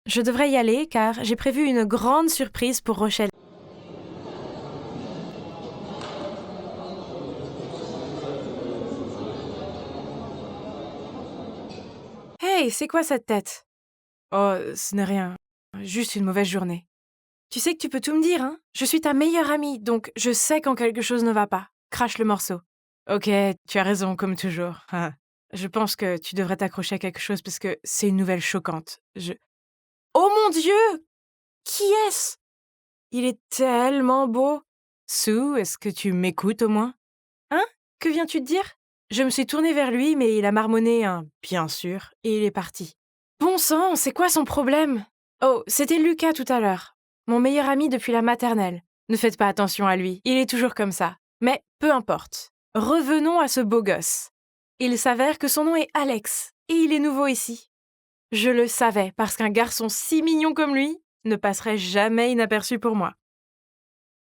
je devrais y aller car j'ai prévu une grande surprise pour Rochelle. Hey, c'est quoi cette tête? Oh, ce n'est rien. Juste une mauvaise journée. Tu sais que tu peux tout me dire, hein? Je suis ta meilleure amie, donc je sais quand quelque chose ne va pas. Crache le morceau. Ok, tu as raison, comme toujours. Je pense que tu devrais t'accrocher à quelque chose parce que c'est une nouvelle choquante. Oh mon Dieu! Qui est-ce? Il est tellement beau. Sue, est-ce que tu m'écoutes au moins? Hein? Que viens-tu de dire? Je me suis tournée vers lui, mais il a marmonné un « bien sûr » et il est parti. Bon sang, c'est quoi son problème? Oh, c'était Lucas tout à l'heure. Mon meilleur ami depuis la maternelle. Ne faites pas attention à lui, il est toujours comme ça. Mais peu importe. Revenons à ce beau gosse. Il s'avère que son nom est Alex, et il est nouveau ici. Je le savais, parce qu'un garçon si mignon comme lui ne passerait jamais inaperçu pour moi.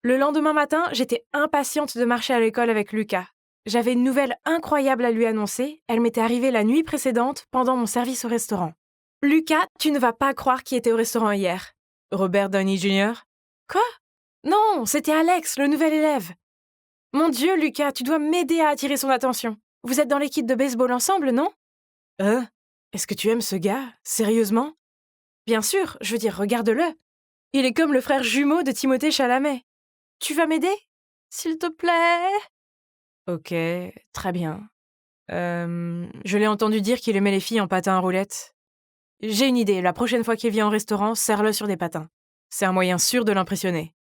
Le lendemain matin, j'étais impatiente de marcher à l'école avec Lucas. J'avais une nouvelle incroyable à lui annoncer. Elle m'était arrivée la nuit précédente pendant mon service au restaurant. Lucas, tu ne vas pas croire qui était au restaurant hier. Robert Downey Jr. Quoi? Non, c'était Alex, le nouvel élève. Mon Dieu, Lucas, tu dois m'aider à attirer son attention. Vous êtes dans l'équipe de baseball ensemble, non? Est-ce que tu aimes ce gars? Sérieusement? Bien sûr, je veux dire, regarde-le. Il est comme le frère jumeau de Timothée Chalamet. Tu vas m'aider? S'il te plaît? Ok, très bien. Je l'ai entendu dire qu'il aimait les filles en patins à roulettes. J'ai une idée, la prochaine fois qu'il vient au restaurant, serre-le sur des patins. C'est un moyen sûr de l'impressionner.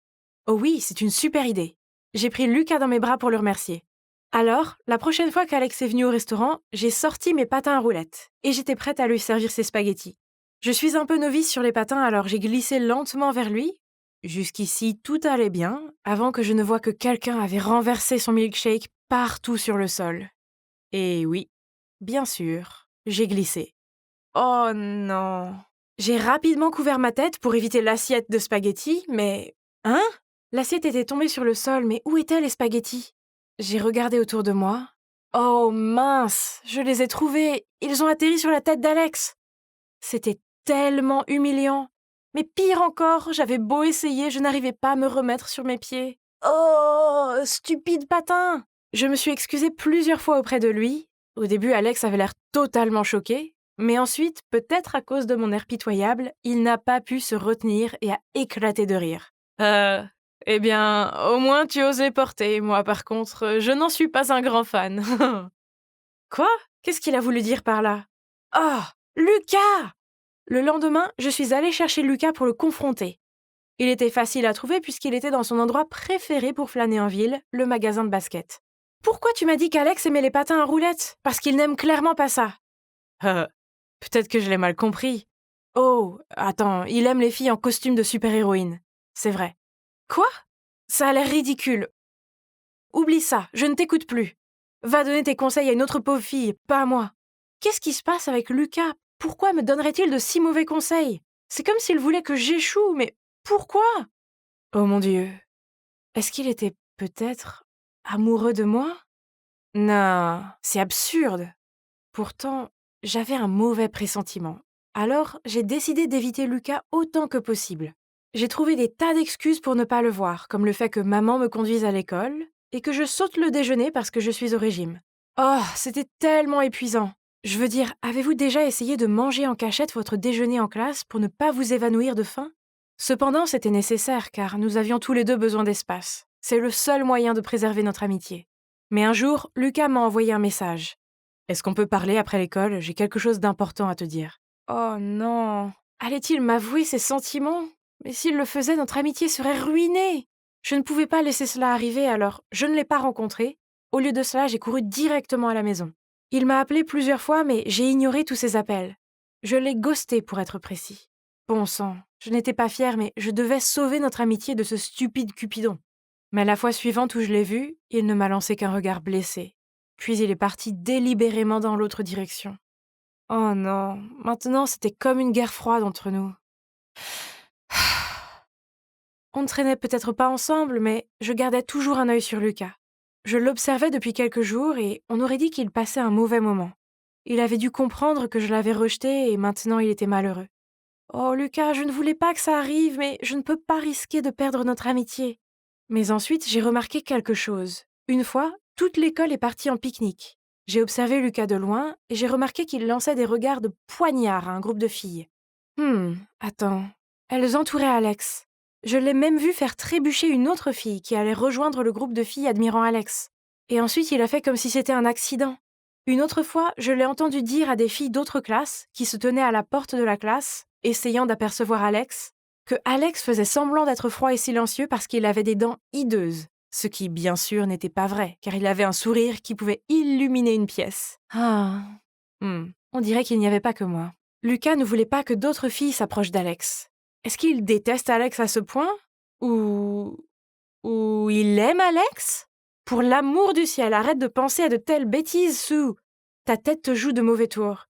Oh oui, c'est une super idée. J'ai pris Lucas dans mes bras pour le remercier. Alors, la prochaine fois qu'Alex est venu au restaurant, j'ai sorti mes patins à roulettes et j'étais prête à lui servir ses spaghettis. Je suis un peu novice sur les patins, alors j'ai glissé lentement vers lui. Jusqu'ici, tout allait bien, avant que je ne voie que quelqu'un avait renversé son milkshake partout sur le sol. Et oui, bien sûr, j'ai glissé. Oh non. J'ai rapidement couvert ma tête pour éviter l'assiette de spaghettis, mais... Hein? L'assiette était tombée sur le sol, mais où étaient les spaghettis? J'ai regardé autour de moi. Oh mince, je les ai trouvés. Ils ont atterri sur la tête d'Alex. C'était tellement humiliant. Mais pire encore, j'avais beau essayer, je n'arrivais pas à me remettre sur mes pieds. Oh, stupide patin! Je me suis excusée plusieurs fois auprès de lui. Au début, Alex avait l'air totalement choqué. Mais ensuite, peut-être à cause de mon air pitoyable, il n'a pas pu se retenir et a éclaté de rire. Eh bien, au moins tu oses les porter. Moi, par contre, je n'en suis pas un grand fan. Quoi? Qu'est-ce qu'il a voulu dire par là? Oh, Lucas! Le lendemain, je suis allée chercher Lucas pour le confronter. Il était facile à trouver puisqu'il était dans son endroit préféré pour flâner en ville, le magasin de basket. Pourquoi tu m'as dit qu'Alex aimait les patins à roulettes? Parce qu'il n'aime clairement pas ça. Peut-être que je l'ai mal compris. Oh, attends, il aime les filles en costume de super-héroïne. C'est vrai. Quoi? Ça a l'air ridicule. Oublie ça, je ne t'écoute plus. Va donner tes conseils à une autre pauvre fille, pas à moi. Qu'est-ce qui se passe avec Lucas? Pourquoi me donnerait-il de si mauvais conseils? C'est comme s'il voulait que j'échoue, mais pourquoi? Oh mon Dieu. Est-ce qu'il était peut-être amoureux de moi? Non, c'est absurde. Pourtant, j'avais un mauvais pressentiment. Alors, j'ai décidé d'éviter Lucas autant que possible. J'ai trouvé des tas d'excuses pour ne pas le voir, comme le fait que maman me conduise à l'école et que je saute le déjeuner parce que je suis au régime. Oh, c'était tellement épuisant. Je veux dire, avez-vous déjà essayé de manger en cachette votre déjeuner en classe pour ne pas vous évanouir de faim? Cependant, c'était nécessaire car nous avions tous les deux besoin d'espace. C'est le seul moyen de préserver notre amitié. Mais un jour, Lucas m'a envoyé un message. Est-ce qu'on peut parler après l'école? J'ai quelque chose d'important à te dire. Oh non. Allait-il m'avouer ses sentiments? Mais s'il le faisait, notre amitié serait ruinée. Je ne pouvais pas laisser cela arriver, alors je ne l'ai pas rencontré. Au lieu de cela, j'ai couru directement à la maison. Il m'a appelé plusieurs fois, mais j'ai ignoré tous ses appels. Je l'ai ghosté pour être précis. Bon sang, je n'étais pas fière, mais je devais sauver notre amitié de ce stupide Cupidon. Mais la fois suivante où je l'ai vu, il ne m'a lancé qu'un regard blessé. Puis il est parti délibérément dans l'autre direction. Oh non, maintenant c'était comme une guerre froide entre nous. On ne traînait peut-être pas ensemble, mais je gardais toujours un œil sur Lucas. Je l'observais depuis quelques jours et on aurait dit qu'il passait un mauvais moment. Il avait dû comprendre que je l'avais rejeté et maintenant il était malheureux. Oh Lucas, je ne voulais pas que ça arrive, mais je ne peux pas risquer de perdre notre amitié. Mais ensuite, j'ai remarqué quelque chose. Une fois, toute l'école est partie en pique-nique. J'ai observé Lucas de loin et j'ai remarqué qu'il lançait des regards de poignard à un groupe de filles. Attends. Elles entouraient Alex. Je l'ai même vu faire trébucher une autre fille qui allait rejoindre le groupe de filles admirant Alex. Et ensuite, il a fait comme si c'était un accident. Une autre fois, je l'ai entendu dire à des filles d'autres classes qui se tenaient à la porte de la classe, essayant d'apercevoir Alex, que Alex faisait semblant d'être froid et silencieux parce qu'il avait des dents hideuses. Ce qui, bien sûr, n'était pas vrai, car il avait un sourire qui pouvait illuminer une pièce. On dirait qu'il n'y avait pas que moi. Lucas ne voulait pas que d'autres filles s'approchent d'Alex. Est-ce qu'il déteste Alex à ce point? Ou il aime Alex? Pour l'amour du ciel, arrête de penser à de telles bêtises, Sue. Ta tête te joue de mauvais tours.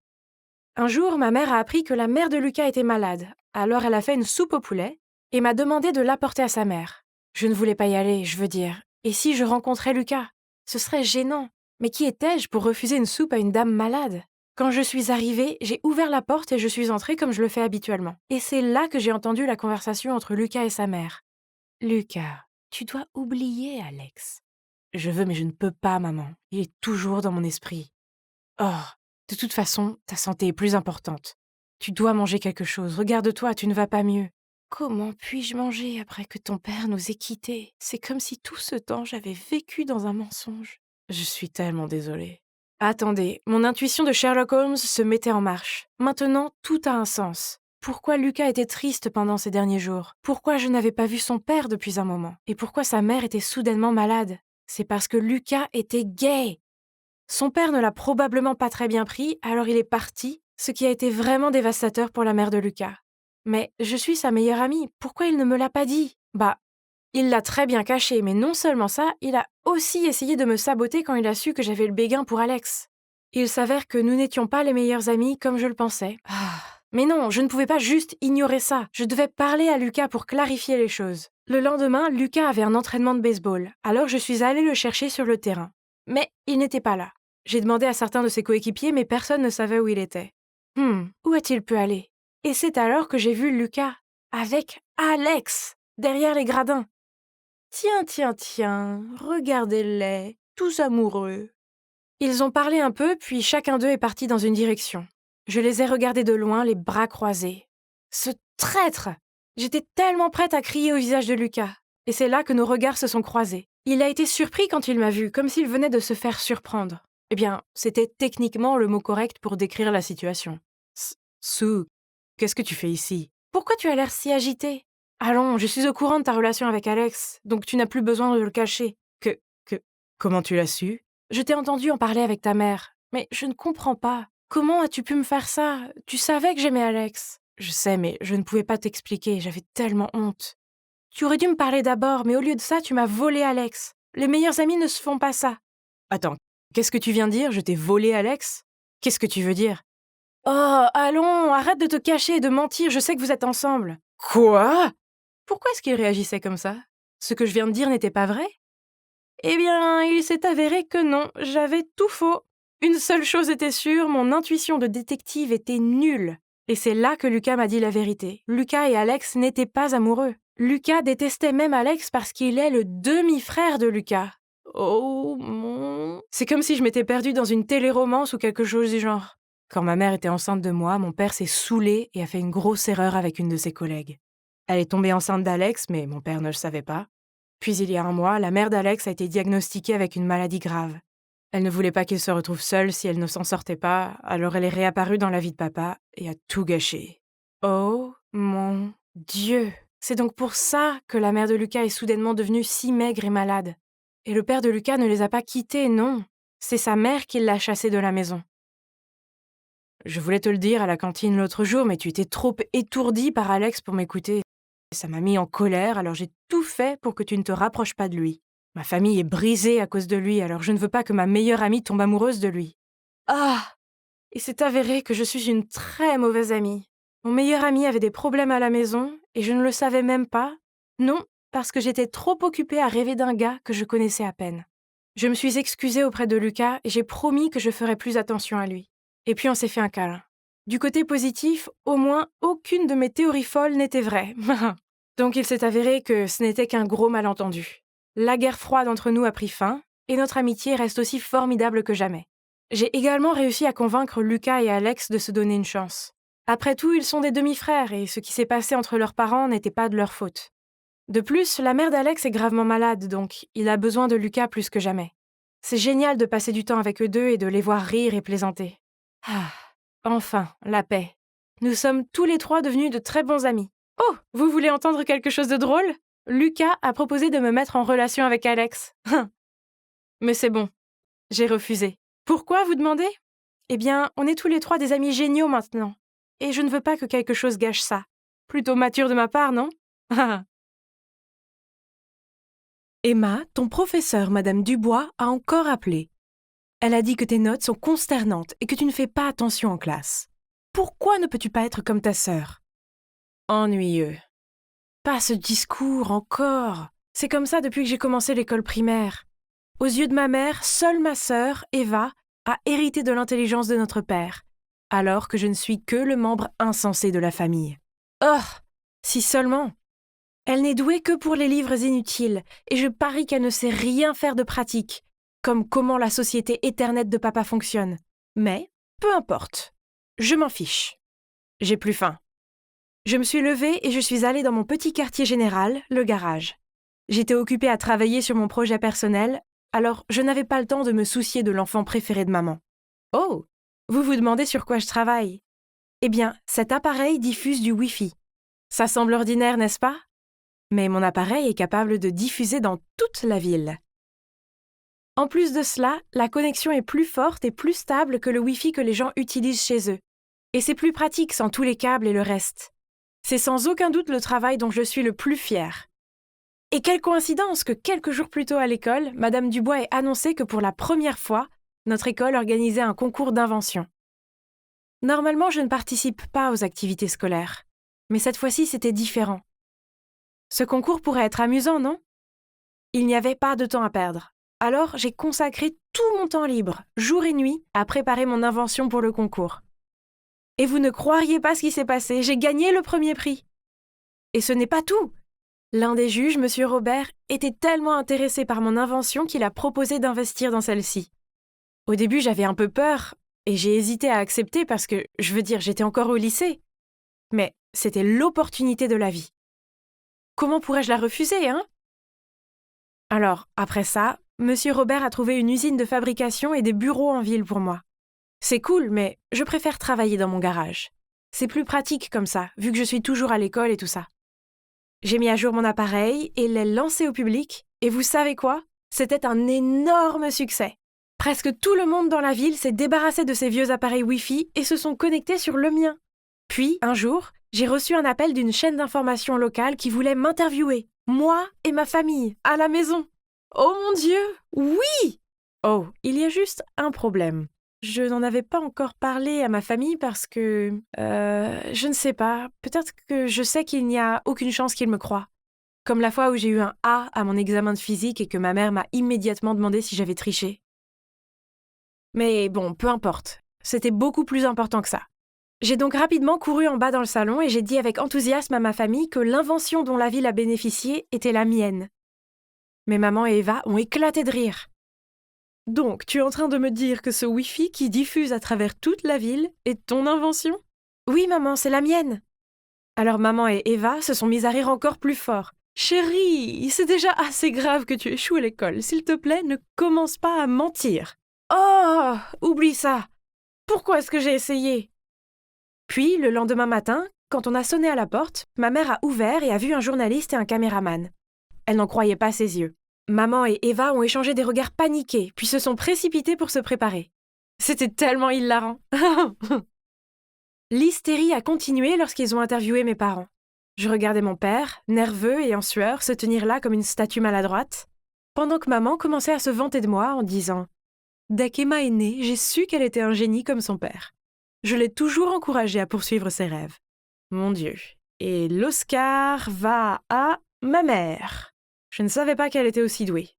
Un jour, ma mère a appris que la mère de Lucas était malade. Alors elle a fait une soupe au poulet et m'a demandé de l'apporter à sa mère. Je ne voulais pas y aller, je veux dire. Et si je rencontrais Lucas? Ce serait gênant. Mais qui étais-je pour refuser une soupe à une dame malade? Quand je suis arrivée, j'ai ouvert la porte et je suis entrée comme je le fais habituellement. Et c'est là que j'ai entendu la conversation entre Lucas et sa mère. Lucas, tu dois oublier Alex. Je veux, mais je ne peux pas, maman. Il est toujours dans mon esprit. Oh, de toute façon, ta santé est plus importante. Tu dois manger quelque chose. Regarde-toi, tu ne vas pas mieux. Comment puis-je manger après que ton père nous ait quittés? C'est comme si tout ce temps j'avais vécu dans un mensonge. Je suis tellement désolée. Attendez, mon intuition de Sherlock Holmes se mettait en marche. Maintenant, tout a un sens. Pourquoi Lucas était triste pendant ces derniers jours? Pourquoi je n'avais pas vu son père depuis un moment? Et pourquoi sa mère était soudainement malade? C'est parce que Lucas était gay. Son père ne l'a probablement pas très bien pris, alors il est parti, ce qui a été vraiment dévastateur pour la mère de Lucas. Mais je suis sa meilleure amie, pourquoi il ne me l'a pas dit? Bah, il l'a très bien caché, mais non seulement ça, il a aussi essayé de me saboter quand il a su que j'avais le béguin pour Alex. Il s'avère que nous n'étions pas les meilleures amies comme je le pensais. Mais non, je ne pouvais pas juste ignorer ça. Je devais parler à Lucas pour clarifier les choses. Le lendemain, Lucas avait un entraînement de baseball, alors je suis allée le chercher sur le terrain. Mais il n'était pas là. J'ai demandé à certains de ses coéquipiers, mais personne ne savait où il était. Où a-t-il pu aller? Et c'est alors que j'ai vu Lucas, avec Alex, derrière les gradins. Tiens, regardez-les, tous amoureux. Ils ont parlé un peu, puis chacun d'eux est parti dans une direction. Je les ai regardés de loin, les bras croisés. Ce traître! J'étais tellement prête à crier au visage de Lucas. Et c'est là que nos regards se sont croisés. Il a été surpris quand il m'a vu, comme s'il venait de se faire surprendre. Eh bien, c'était techniquement le mot correct pour décrire la situation. Sue, qu'est-ce que tu fais ici? Pourquoi tu as l'air si agité? Allons, je suis au courant de ta relation avec Alex, donc tu n'as plus besoin de le cacher. Comment tu l'as su? Je t'ai entendu en parler avec ta mère, mais je ne comprends pas. Comment as-tu pu me faire ça? Tu savais que j'aimais Alex. Je sais, mais je ne pouvais pas t'expliquer, j'avais tellement honte. Tu aurais dû me parler d'abord, mais au lieu de ça, tu m'as volé Alex. Les meilleurs amis ne se font pas ça. Attends, qu'est-ce que tu viens de dire? Je t'ai volé Alex? Qu'est-ce que tu veux dire? Oh, allons, arrête de te cacher et de mentir, je sais que vous êtes ensemble. Quoi? Pourquoi est-ce qu'il réagissait comme ça? Ce que je viens de dire n'était pas vrai? Eh bien, il s'est avéré que non, j'avais tout faux. Une seule chose était sûre, mon intuition de détective était nulle. Et c'est là que Lucas m'a dit la vérité. Lucas et Alex n'étaient pas amoureux. Lucas détestait même Alex parce qu'il est le demi-frère de Lucas. Oh mon... C'est comme si je m'étais perdue dans une téléromance ou quelque chose du genre. Quand ma mère était enceinte de moi, mon père s'est saoulé et a fait une grosse erreur avec une de ses collègues. Elle est tombée enceinte d'Alex, mais mon père ne le savait pas. Puis il y a un mois, la mère d'Alex a été diagnostiquée avec une maladie grave. Elle ne voulait pas qu'il se retrouve seul si elle ne s'en sortait pas, alors elle est réapparue dans la vie de papa et a tout gâché. Oh mon Dieu! C'est donc pour ça que la mère de Lucas est soudainement devenue si maigre et malade. Et le père de Lucas ne les a pas quittés, non. C'est sa mère qui l'a chassé de la maison. Je voulais te le dire à la cantine l'autre jour, mais tu étais trop étourdi par Alex pour m'écouter. Ça m'a mis en colère, alors j'ai tout fait pour que tu ne te rapproches pas de lui. Ma famille est brisée à cause de lui, alors je ne veux pas que ma meilleure amie tombe amoureuse de lui. Ah! Il s'est avéré que je suis une très mauvaise amie. Mon meilleur ami avait des problèmes à la maison, et je ne le savais même pas. Non, parce que j'étais trop occupée à rêver d'un gars que je connaissais à peine. Je me suis excusée auprès de Lucas, et j'ai promis que je ferais plus attention à lui. Et puis on s'est fait un câlin. Du côté positif, au moins, aucune de mes théories folles n'était vraie. Donc il s'est avéré que ce n'était qu'un gros malentendu. La guerre froide entre nous a pris fin, et notre amitié reste aussi formidable que jamais. J'ai également réussi à convaincre Lucas et Alex de se donner une chance. Après tout, ils sont des demi-frères, et ce qui s'est passé entre leurs parents n'était pas de leur faute. De plus, la mère d'Alex est gravement malade, donc il a besoin de Lucas plus que jamais. C'est génial de passer du temps avec eux deux et de les voir rire et plaisanter. Ah, enfin, la paix. Nous sommes tous les trois devenus de très bons amis. Oh, vous voulez entendre quelque chose de drôle? Lucas a proposé de me mettre en relation avec Alex. Mais c'est bon, j'ai refusé. Pourquoi, vous demandez? Eh bien, on est tous les trois des amis géniaux maintenant. Et je ne veux pas que quelque chose gâche ça. Plutôt mature de ma part, non? Emma, ton professeur, Madame Dubois, a encore appelé. Elle a dit que tes notes sont consternantes et que tu ne fais pas attention en classe. Pourquoi ne peux-tu pas être comme ta sœur? Ennuyeux. Pas ce discours encore. C'est comme ça depuis que j'ai commencé l'école primaire. Aux yeux de ma mère, seule ma sœur, Eva, a hérité de l'intelligence de notre père, alors que je ne suis que le membre insensé de la famille. Oh, si seulement! Elle n'est douée que pour les livres inutiles, et je parie qu'elle ne sait rien faire de pratique, comme comment la société éternelle de papa fonctionne. Mais, peu importe, je m'en fiche. J'ai plus faim. Je me suis levée et je suis allée dans mon petit quartier général, le garage. J'étais occupée à travailler sur mon projet personnel, alors je n'avais pas le temps de me soucier de l'enfant préféré de maman. Oh, vous vous demandez sur quoi je travaille? Eh bien, cet appareil diffuse du Wi-Fi. Ça semble ordinaire, n'est-ce pas? Mais mon appareil est capable de diffuser dans toute la ville. En plus de cela, la connexion est plus forte et plus stable que le Wi-Fi que les gens utilisent chez eux. Et c'est plus pratique sans tous les câbles et le reste. C'est sans aucun doute le travail dont je suis le plus fière. Et quelle coïncidence que quelques jours plus tôt à l'école, Madame Dubois ait annoncé que pour la première fois, notre école organisait un concours d'invention. Normalement, je ne participe pas aux activités scolaires, mais cette fois-ci, c'était différent. Ce concours pourrait être amusant, non? Il n'y avait pas de temps à perdre. Alors, j'ai consacré tout mon temps libre, jour et nuit, à préparer mon invention pour le concours. Et vous ne croiriez pas ce qui s'est passé, j'ai gagné le premier prix. Et ce n'est pas tout. L'un des juges, M. Robert, était tellement intéressé par mon invention qu'il a proposé d'investir dans celle-ci. Au début, j'avais un peu peur, et j'ai hésité à accepter parce que, je veux dire, j'étais encore au lycée. Mais c'était l'opportunité de la vie. Comment pourrais-je la refuser, hein? Alors, après ça, M. Robert a trouvé une usine de fabrication et des bureaux en ville pour moi. C'est cool, mais je préfère travailler dans mon garage. C'est plus pratique comme ça, vu que je suis toujours à l'école et tout ça. J'ai mis à jour mon appareil et l'ai lancé au public, et vous savez quoi? C'était un énorme succès. Presque tout le monde dans la ville s'est débarrassé de ces vieux appareils Wi-Fi et se sont connectés sur le mien. Puis, un jour, j'ai reçu un appel d'une chaîne d'information locale qui voulait m'interviewer, moi et ma famille, à la maison. Oh mon Dieu, oui! Oh, il y a juste un problème. Je n'en avais pas encore parlé à ma famille parce que... je ne sais pas, peut-être que je sais qu'il n'y a aucune chance qu'ils me croient. Comme la fois où j'ai eu un A à mon examen de physique et que ma mère m'a immédiatement demandé si j'avais triché. Mais bon, peu importe, c'était beaucoup plus important que ça. J'ai donc rapidement couru en bas dans le salon et j'ai dit avec enthousiasme à ma famille que l'invention dont la ville a bénéficié était la mienne. Mes maman et Eva ont éclaté de rire. Donc, tu es en train de me dire que ce Wi-Fi qui diffuse à travers toute la ville est ton invention? Oui, maman, c'est la mienne. Alors maman et Eva se sont mises à rire encore plus fort. Chérie, c'est déjà assez grave que tu échoues à l'école. S'il te plaît, ne commence pas à mentir. Oh, oublie ça. Pourquoi est-ce que j'ai essayé? Puis, le lendemain matin, quand on a sonné à la porte, ma mère a ouvert et a vu un journaliste et un caméraman. Elle n'en croyait pas ses yeux. Maman et Eva ont échangé des regards paniqués, puis se sont précipités pour se préparer. C'était tellement hilarant. L'hystérie a continué lorsqu'ils ont interviewé mes parents. Je regardais mon père, nerveux et en sueur, se tenir là comme une statue maladroite, pendant que maman commençait à se vanter de moi en disant « Dès qu'Emma est née, j'ai su qu'elle était un génie comme son père. Je l'ai toujours encouragée à poursuivre ses rêves. Mon Dieu. Et l'Oscar va à ma mère. Je ne savais pas qu'elle était aussi douée.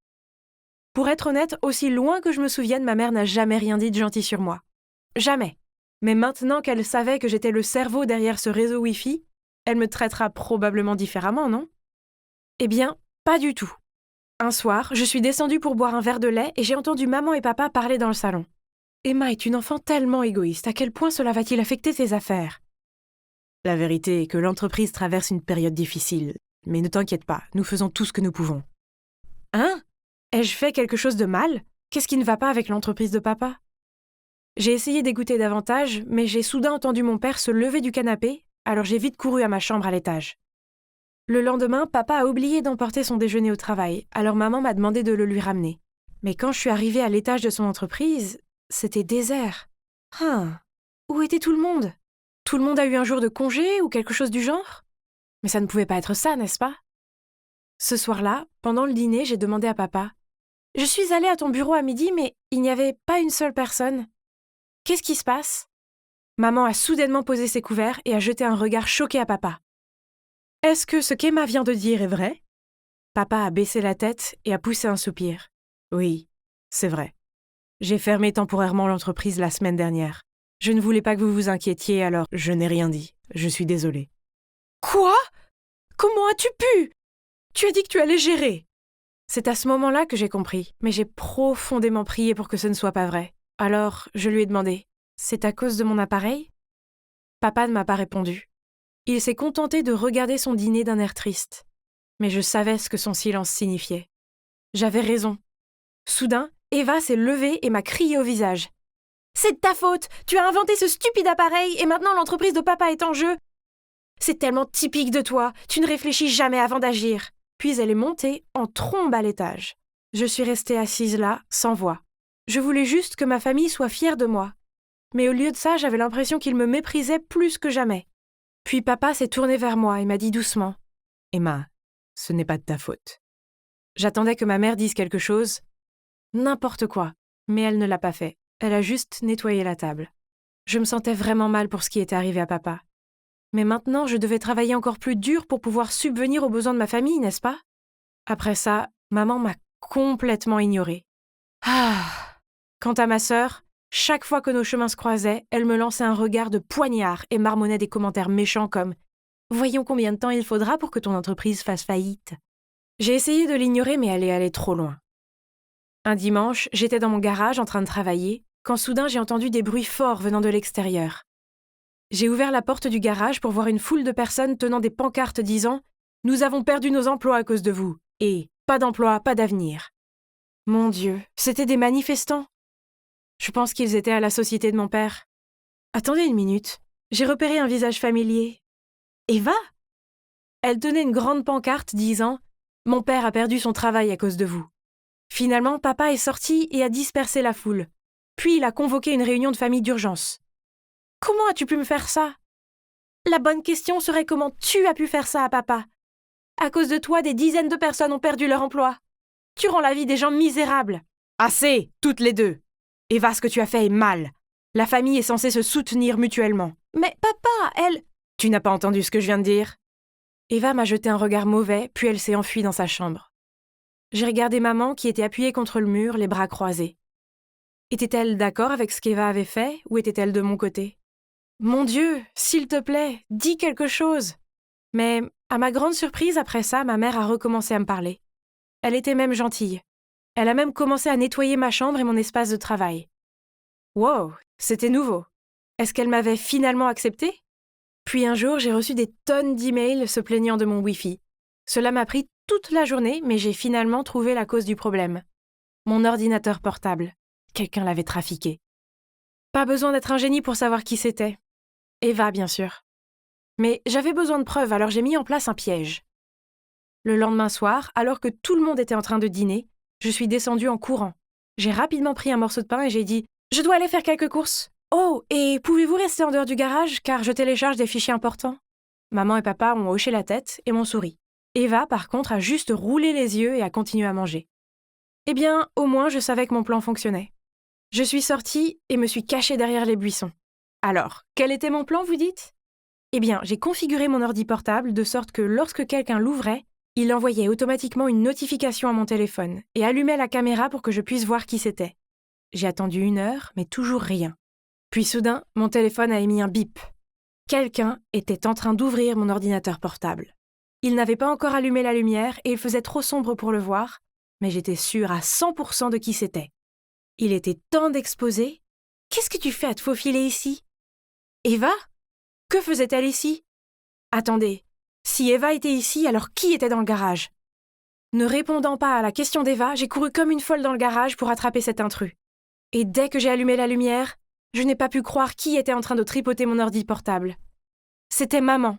Pour être honnête, aussi loin que je me souvienne, ma mère n'a jamais rien dit de gentil sur moi. Jamais. Mais maintenant qu'elle savait que j'étais le cerveau derrière ce réseau Wi-Fi, elle me traitera probablement différemment, non? Eh bien, pas du tout. Un soir, je suis descendue pour boire un verre de lait et j'ai entendu maman et papa parler dans le salon. Emma est une enfant tellement égoïste, à quel point cela va-t-il affecter ses affaires? La vérité est que l'entreprise traverse une période difficile, mais ne t'inquiète pas, nous faisons tout ce que nous pouvons. Hein? Ai-je fait quelque chose de mal? Qu'est-ce qui ne va pas avec l'entreprise de papa? J'ai essayé d'écouter davantage, mais j'ai soudain entendu mon père se lever du canapé, alors j'ai vite couru à ma chambre à l'étage. Le lendemain, papa a oublié d'emporter son déjeuner au travail, alors maman m'a demandé de le lui ramener. Mais quand je suis arrivée à l'étage de son entreprise, c'était désert. Où était tout le monde? Tout le monde a eu un jour de congé ou quelque chose du genre? Mais ça ne pouvait pas être ça, n'est-ce pas? Ce soir-là, pendant le dîner, j'ai demandé à papa « Je suis allée à ton bureau à midi, mais il n'y avait pas une seule personne. Qu'est-ce qui se passe ?» Maman a soudainement posé ses couverts et a jeté un regard choqué à papa. « Est-ce que ce qu'Emma vient de dire est vrai ?» Papa a baissé la tête et a poussé un soupir. « Oui, c'est vrai. J'ai fermé temporairement l'entreprise la semaine dernière. Je ne voulais pas que vous vous inquiétiez, alors je n'ai rien dit. Je suis désolée. Quoi? Comment as-tu pu? Tu as dit que tu allais gérer. C'est à ce moment-là que j'ai compris, mais j'ai profondément prié pour que ce ne soit pas vrai. Alors, je lui ai demandé, c'est à cause de mon appareil? Papa ne m'a pas répondu. Il s'est contenté de regarder son dîner d'un air triste. Mais je savais ce que son silence signifiait. J'avais raison. Soudain, Eva s'est levée et m'a crié au visage. « C'est de ta faute! Tu as inventé ce stupide appareil et maintenant l'entreprise de papa est en jeu! C'est tellement typique de toi, tu ne réfléchis jamais avant d'agir. » Puis elle est montée en trombe à l'étage. Je suis restée assise là, sans voix. Je voulais juste que ma famille soit fière de moi. Mais au lieu de ça, j'avais l'impression qu'il me méprisait plus que jamais. Puis papa s'est tourné vers moi et m'a dit doucement « Emma, ce n'est pas de ta faute. » J'attendais que ma mère dise quelque chose, n'importe quoi, mais elle ne l'a pas fait. Elle a juste nettoyé la table. Je me sentais vraiment mal pour ce qui était arrivé à papa. Mais maintenant, je devais travailler encore plus dur pour pouvoir subvenir aux besoins de ma famille, n'est-ce pas? Après ça, maman m'a complètement ignorée. Quant à ma sœur, chaque fois que nos chemins se croisaient, elle me lançait un regard de poignard et marmonnait des commentaires méchants comme « Voyons combien de temps il faudra pour que ton entreprise fasse faillite. » J'ai essayé de l'ignorer, mais elle est allée trop loin. Un dimanche, j'étais dans mon garage en train de travailler, quand soudain j'ai entendu des bruits forts venant de l'extérieur. J'ai ouvert la porte du garage pour voir une foule de personnes tenant des pancartes disant « Nous avons perdu nos emplois à cause de vous » et « Pas d'emploi, pas d'avenir ». Mon Dieu, c'étaient des manifestants. Je pense qu'ils étaient à la société de mon père. Attendez une minute, j'ai repéré un visage familier. Eva? Elle tenait une grande pancarte disant « Mon père a perdu son travail à cause de vous ». Finalement, papa est sorti et a dispersé la foule. Puis il a convoqué une réunion de famille d'urgence. Comment as-tu pu me faire ça? La bonne question serait comment tu as pu faire ça à papa. À cause de toi, des dizaines de personnes ont perdu leur emploi. Tu rends la vie des gens misérables. Assez, toutes les deux. Eva, ce que tu as fait est mal. La famille est censée se soutenir mutuellement. Mais papa, elle... Tu n'as pas entendu ce que je viens de dire? Eva m'a jeté un regard mauvais, puis elle s'est enfuie dans sa chambre. J'ai regardé maman qui était appuyée contre le mur, les bras croisés. Était-elle d'accord avec ce qu'Eva avait fait, ou était-elle de mon côté? Mon Dieu, s'il te plaît, dis quelque chose. Mais, à ma grande surprise, après ça, ma mère a recommencé à me parler. Elle était même gentille. Elle a même commencé à nettoyer ma chambre et mon espace de travail. Wow, c'était nouveau. Est-ce qu'elle m'avait finalement acceptée? Puis un jour, j'ai reçu des tonnes d'emails se plaignant de mon Wi-Fi. Cela m'a pris toute la journée, mais j'ai finalement trouvé la cause du problème. Mon ordinateur portable. Quelqu'un l'avait trafiqué. Pas besoin d'être un génie pour savoir qui c'était. Eva, bien sûr. Mais j'avais besoin de preuves, alors j'ai mis en place un piège. Le lendemain soir, alors que tout le monde était en train de dîner, je suis descendue en courant. J'ai rapidement pris un morceau de pain et j'ai dit « Je dois aller faire quelques courses. Oh, et pouvez-vous rester en dehors du garage, car je télécharge des fichiers importants ?» Maman et papa ont hoché la tête et m'ont souri. Eva, par contre, a juste roulé les yeux et a continué à manger. Eh bien, au moins, je savais que mon plan fonctionnait. Je suis sortie et me suis cachée derrière les buissons. Alors, quel était mon plan, vous dites? Eh bien, j'ai configuré mon ordi portable de sorte que lorsque quelqu'un l'ouvrait, il envoyait automatiquement une notification à mon téléphone et allumait la caméra pour que je puisse voir qui c'était. J'ai attendu 1 heure, mais toujours rien. Puis soudain, mon téléphone a émis un bip. Quelqu'un était en train d'ouvrir mon ordinateur portable. Il n'avait pas encore allumé la lumière et il faisait trop sombre pour le voir, mais j'étais sûre à 100% de qui c'était. Il était temps d'exposer. Qu'est-ce que tu fais à te faufiler ici? Eva? Que faisait-elle ici? Attendez, si Eva était ici, alors qui était dans le garage? Ne répondant pas à la question d'Eva, j'ai couru comme une folle dans le garage pour attraper cet intrus. Et dès que j'ai allumé la lumière, je n'ai pas pu croire qui était en train de tripoter mon ordi portable. C'était maman.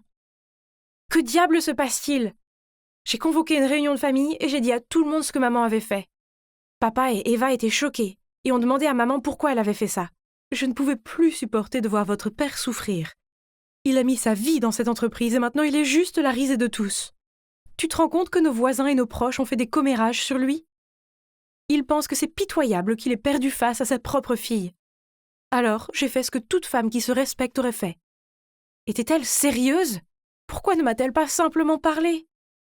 Que diable se passe-t-il? J'ai convoqué une réunion de famille et j'ai dit à tout le monde ce que maman avait fait. Papa et Eva étaient choqués et ont demandé à maman pourquoi elle avait fait ça. Je ne pouvais plus supporter de voir votre père souffrir. Il a mis sa vie dans cette entreprise et maintenant il est juste la risée de tous. Tu te rends compte que nos voisins et nos proches ont fait des commérages sur lui? Ils pensent que c'est pitoyable qu'il ait perdu face à sa propre fille. Alors, j'ai fait ce que toute femme qui se respecte aurait fait. Était-elle sérieuse? Pourquoi ne m'a-t-elle pas simplement parlé?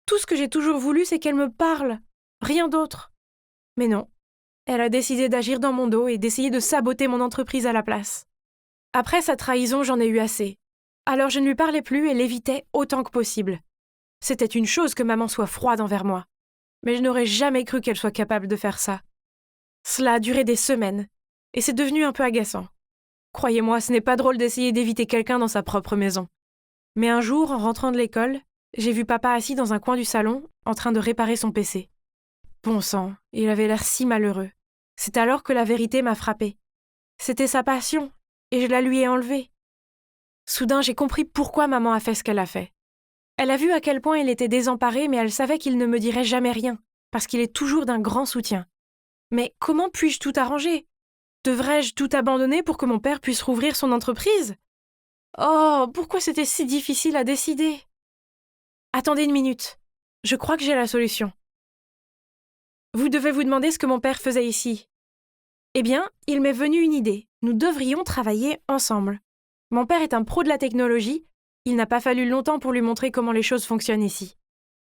Tout ce que j'ai toujours voulu, c'est qu'elle me parle. Rien d'autre. Mais non. elle a décidé d'agir dans mon dos et d'essayer de saboter mon entreprise à la place. Après sa trahison, j'en ai eu assez. Alors je ne lui parlais plus et l'évitais autant que possible. C'était une chose que maman soit froide envers moi. Mais je n'aurais jamais cru qu'elle soit capable de faire ça. Cela a duré des semaines, et c'est devenu un peu agaçant. Croyez-moi, ce n'est pas drôle d'essayer d'éviter quelqu'un dans sa propre maison. Mais un jour, en rentrant de l'école, j'ai vu papa assis dans un coin du salon, en train de réparer son PC. Bon sang, il avait l'air si malheureux. C'est alors que la vérité m'a frappée. C'était sa passion, et je la lui ai enlevée. Soudain, j'ai compris pourquoi maman a fait ce qu'elle a fait. Elle a vu à quel point il était désemparé, mais elle savait qu'il ne me dirait jamais rien, parce qu'il est toujours d'un grand soutien. Mais comment puis-je tout arranger ? Devrais-je tout abandonner pour que mon père puisse rouvrir son entreprise ? Oh, pourquoi c'était si difficile à décider ? Attendez une minute. Je crois que j'ai la solution. Vous devez vous demander ce que mon père faisait ici. Eh bien, il m'est venu une idée. Nous devrions travailler ensemble. Mon père est un pro de la technologie. Il n'a pas fallu longtemps pour lui montrer comment les choses fonctionnent ici.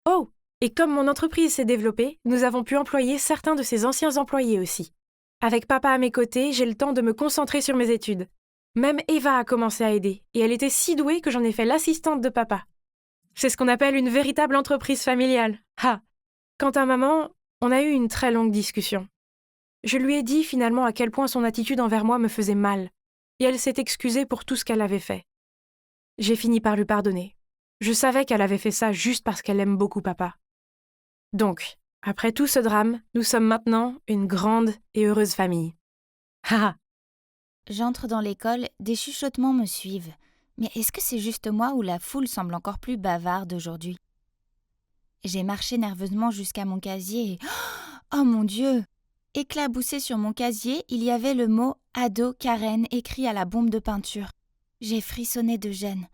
Oh, et comme mon entreprise s'est développée, nous avons pu employer certains de ses anciens employés aussi. Avec papa à mes côtés, j'ai le temps de me concentrer sur mes études. Même Eva a commencé à aider, et elle était si douée que j'en ai fait l'assistante de papa. C'est ce qu'on appelle une véritable entreprise familiale. Ah. Quant à maman, on a eu une très longue discussion. Je lui ai dit finalement à quel point son attitude envers moi me faisait mal, et elle s'est excusée pour tout ce qu'elle avait fait. J'ai fini par lui pardonner. Je savais qu'elle avait fait ça juste parce qu'elle aime beaucoup papa. Donc, après tout ce drame, nous sommes maintenant une grande et heureuse famille. Haha. J'entre dans l'école, des chuchotements me suivent. Mais est-ce que c'est juste moi ou la foule semble encore plus bavarde aujourd'hui ? J'ai marché nerveusement jusqu'à mon casier et... Oh mon Dieu ! Éclaboussé sur mon casier, il y avait le mot « Ado Karen » écrit à la bombe de peinture. J'ai frissonné de gêne.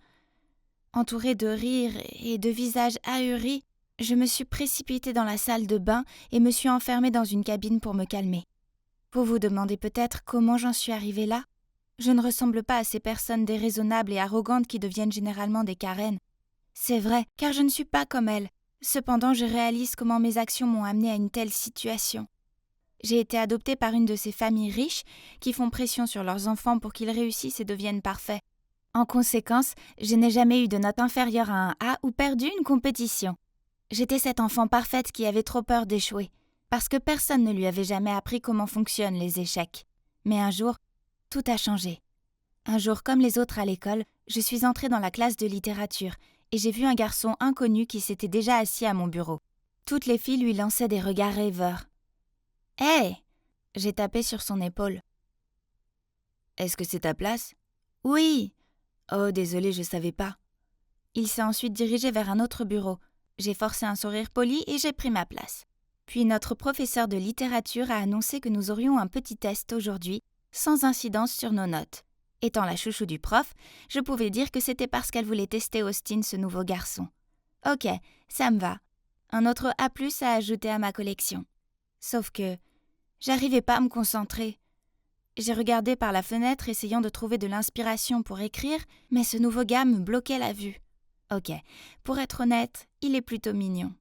Entourée de rires et de visages ahuris, je me suis précipitée dans la salle de bain et me suis enfermée dans une cabine pour me calmer. Vous vous demandez peut-être comment j'en suis arrivée là ? Je ne ressemble pas à ces personnes déraisonnables et arrogantes qui deviennent généralement des Karen. C'est vrai, car je ne suis pas comme elles. Cependant, je réalise comment mes actions m'ont amenée à une telle situation. J'ai été adoptée par une de ces familles riches qui font pression sur leurs enfants pour qu'ils réussissent et deviennent parfaits. En conséquence, je n'ai jamais eu de note inférieure à un A ou perdu une compétition. J'étais cette enfant parfaite qui avait trop peur d'échouer, parce que personne ne lui avait jamais appris comment fonctionnent les échecs. Mais un jour, tout a changé. Un jour comme les autres à l'école, je suis entrée dans la classe de littérature et j'ai vu un garçon inconnu qui s'était déjà assis à mon bureau. Toutes les filles lui lançaient des regards rêveurs. « Hé !» J'ai tapé sur son épaule. « Est-ce que c'est ta place ?»« Oui !»« Oh, désolé, je savais pas. » Il s'est ensuite dirigé vers un autre bureau. J'ai forcé un sourire poli et j'ai pris ma place. Puis notre professeur de littérature a annoncé que nous aurions un petit test aujourd'hui, sans incidence sur nos notes. Étant la chouchou du prof, je pouvais dire que c'était parce qu'elle voulait tester Austin, ce nouveau garçon. Ok, ça me va. Un autre A+, à ajouter à ma collection. Sauf que j'arrivais pas à me concentrer. J'ai regardé par la fenêtre essayant de trouver de l'inspiration pour écrire, mais ce nouveau gars me bloquait la vue. Ok, pour être honnête, il est plutôt mignon.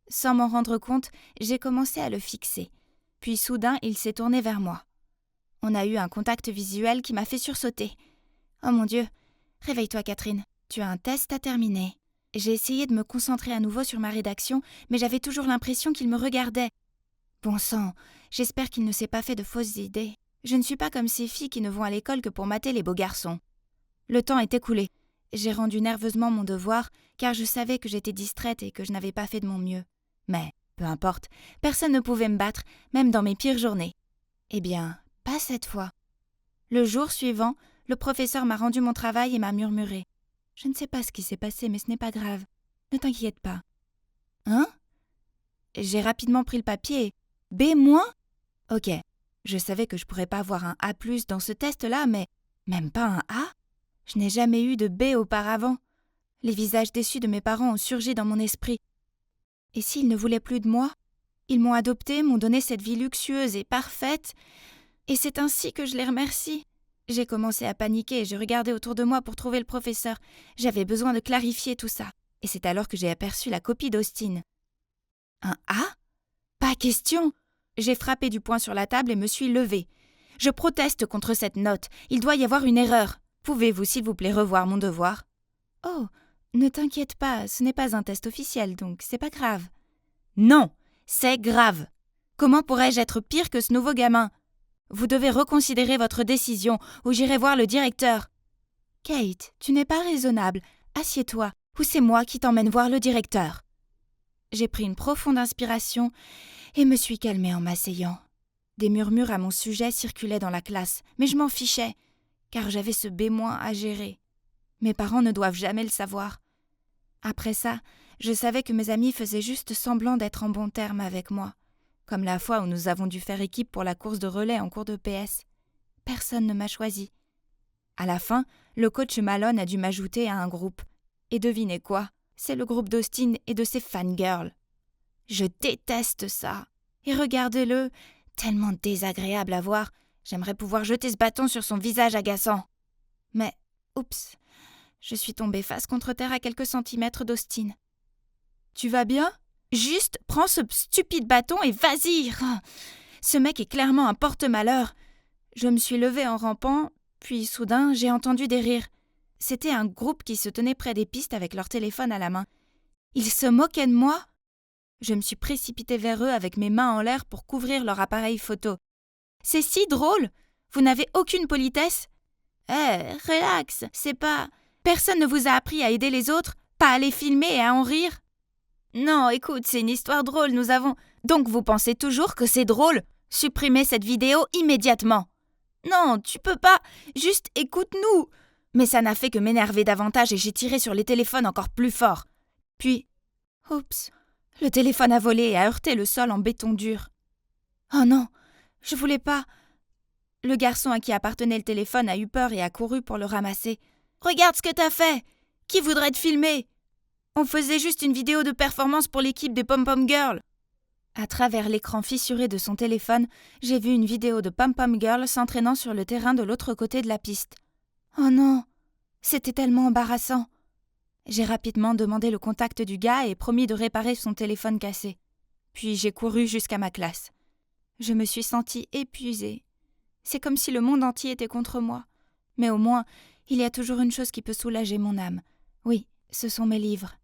Sans m'en rendre compte, j'ai commencé à le fixer. Puis soudain, il s'est tourné vers moi. On a eu un contact visuel qui m'a fait sursauter. Oh mon Dieu, réveille-toi Catherine, tu as un test à terminer. J'ai essayé de me concentrer à nouveau sur ma rédaction, mais j'avais toujours l'impression qu'il me regardait. Bon sang, j'espère qu'il ne s'est pas fait de fausses idées. Je ne suis pas comme ces filles qui ne vont à l'école que pour mater les beaux garçons. Le temps est écoulé. J'ai rendu nerveusement mon devoir, car je savais que j'étais distraite et que je n'avais pas fait de mon mieux. Mais, peu importe, personne ne pouvait me battre, même dans mes pires journées. Eh bien, pas cette fois. Le jour suivant, le professeur m'a rendu mon travail et m'a murmuré. « Je ne sais pas ce qui s'est passé, mais ce n'est pas grave. Ne t'inquiète pas. »« Hein ?» J'ai rapidement pris le papier et... « B-? Ok. Je savais que je pourrais pas avoir un A+ dans ce test-là, mais même pas un A ? Je n'ai jamais eu de B auparavant. Les visages déçus de mes parents ont surgi dans mon esprit. Et s'ils ne voulaient plus de moi ? Ils m'ont adoptée, m'ont donné cette vie luxueuse et parfaite, et c'est ainsi que je les remercie. J'ai commencé à paniquer et j'ai regardé autour de moi pour trouver le professeur. J'avais besoin de clarifier tout ça, et c'est alors que j'ai aperçu la copie d'Austin. Un A ? Pas question ! J'ai frappé du poing sur la table et me suis levée. Je proteste contre cette note. Il doit y avoir une erreur. Pouvez-vous, s'il vous plaît, revoir mon devoir? Oh, ne t'inquiète pas, ce n'est pas un test officiel, donc c'est pas grave. Non, c'est grave. Comment pourrais-je être pire que ce nouveau gamin? Vous devez reconsidérer votre décision, ou j'irai voir le directeur. Kate, tu n'es pas raisonnable. Assieds-toi, ou c'est moi qui t'emmène voir le directeur. J'ai pris une profonde inspiration et me suis calmée en m'asseyant. Des murmures à mon sujet circulaient dans la classe, mais je m'en fichais, car j'avais ce B- à gérer. Mes parents ne doivent jamais le savoir. Après ça, je savais que mes amis faisaient juste semblant d'être en bons termes avec moi, comme la fois où nous avons dû faire équipe pour la course de relais en cours de PS. Personne ne m'a choisi. À la fin, le coach Malone a dû m'ajouter à un groupe. Et devinez quoi? C'est le groupe d'Austin et de ses fangirls. Je déteste ça. Et regardez-le, tellement désagréable à voir. J'aimerais pouvoir jeter ce bâton sur son visage agaçant. Mais, oups, je suis tombée face contre terre à quelques centimètres d'Austin. Tu vas bien? Juste, prends ce stupide bâton et vas-y! Ce mec est clairement un porte-malheur. Je me suis levée en rampant, puis soudain, j'ai entendu des rires. C'était un groupe qui se tenait près des pistes avec leur téléphone à la main. Ils se moquaient de moi. Je me suis précipitée vers eux avec mes mains en l'air pour couvrir leur appareil photo. C'est si drôle! Vous n'avez aucune politesse? Relax, c'est pas... Personne ne vous a appris à aider les autres, pas à les filmer et à en rire? Non, écoute, c'est une histoire drôle, nous avons... Donc vous pensez toujours que c'est drôle? Supprimez cette vidéo immédiatement. Non, tu peux pas... Juste écoute-nous. Mais ça n'a fait que m'énerver davantage et j'ai tiré sur les téléphones encore plus fort. Puis... Oups, le téléphone a volé et a heurté le sol en béton dur. Oh non, je voulais pas... Le garçon à qui appartenait le téléphone a eu peur et a couru pour le ramasser. Regarde ce que t'as fait! Qui voudrait te filmer? On faisait juste une vidéo de performance pour l'équipe des Pom-Pom Girls. À travers l'écran fissuré de son téléphone, j'ai vu une vidéo de Pom-Pom Girls s'entraînant sur le terrain de l'autre côté de la piste. Oh non! C'était tellement embarrassant. J'ai rapidement demandé le contact du gars et promis de réparer son téléphone cassé. Puis j'ai couru jusqu'à ma classe. Je me suis sentie épuisée. C'est comme si le monde entier était contre moi. Mais au moins, il y a toujours une chose qui peut soulager mon âme. Oui, ce sont mes livres.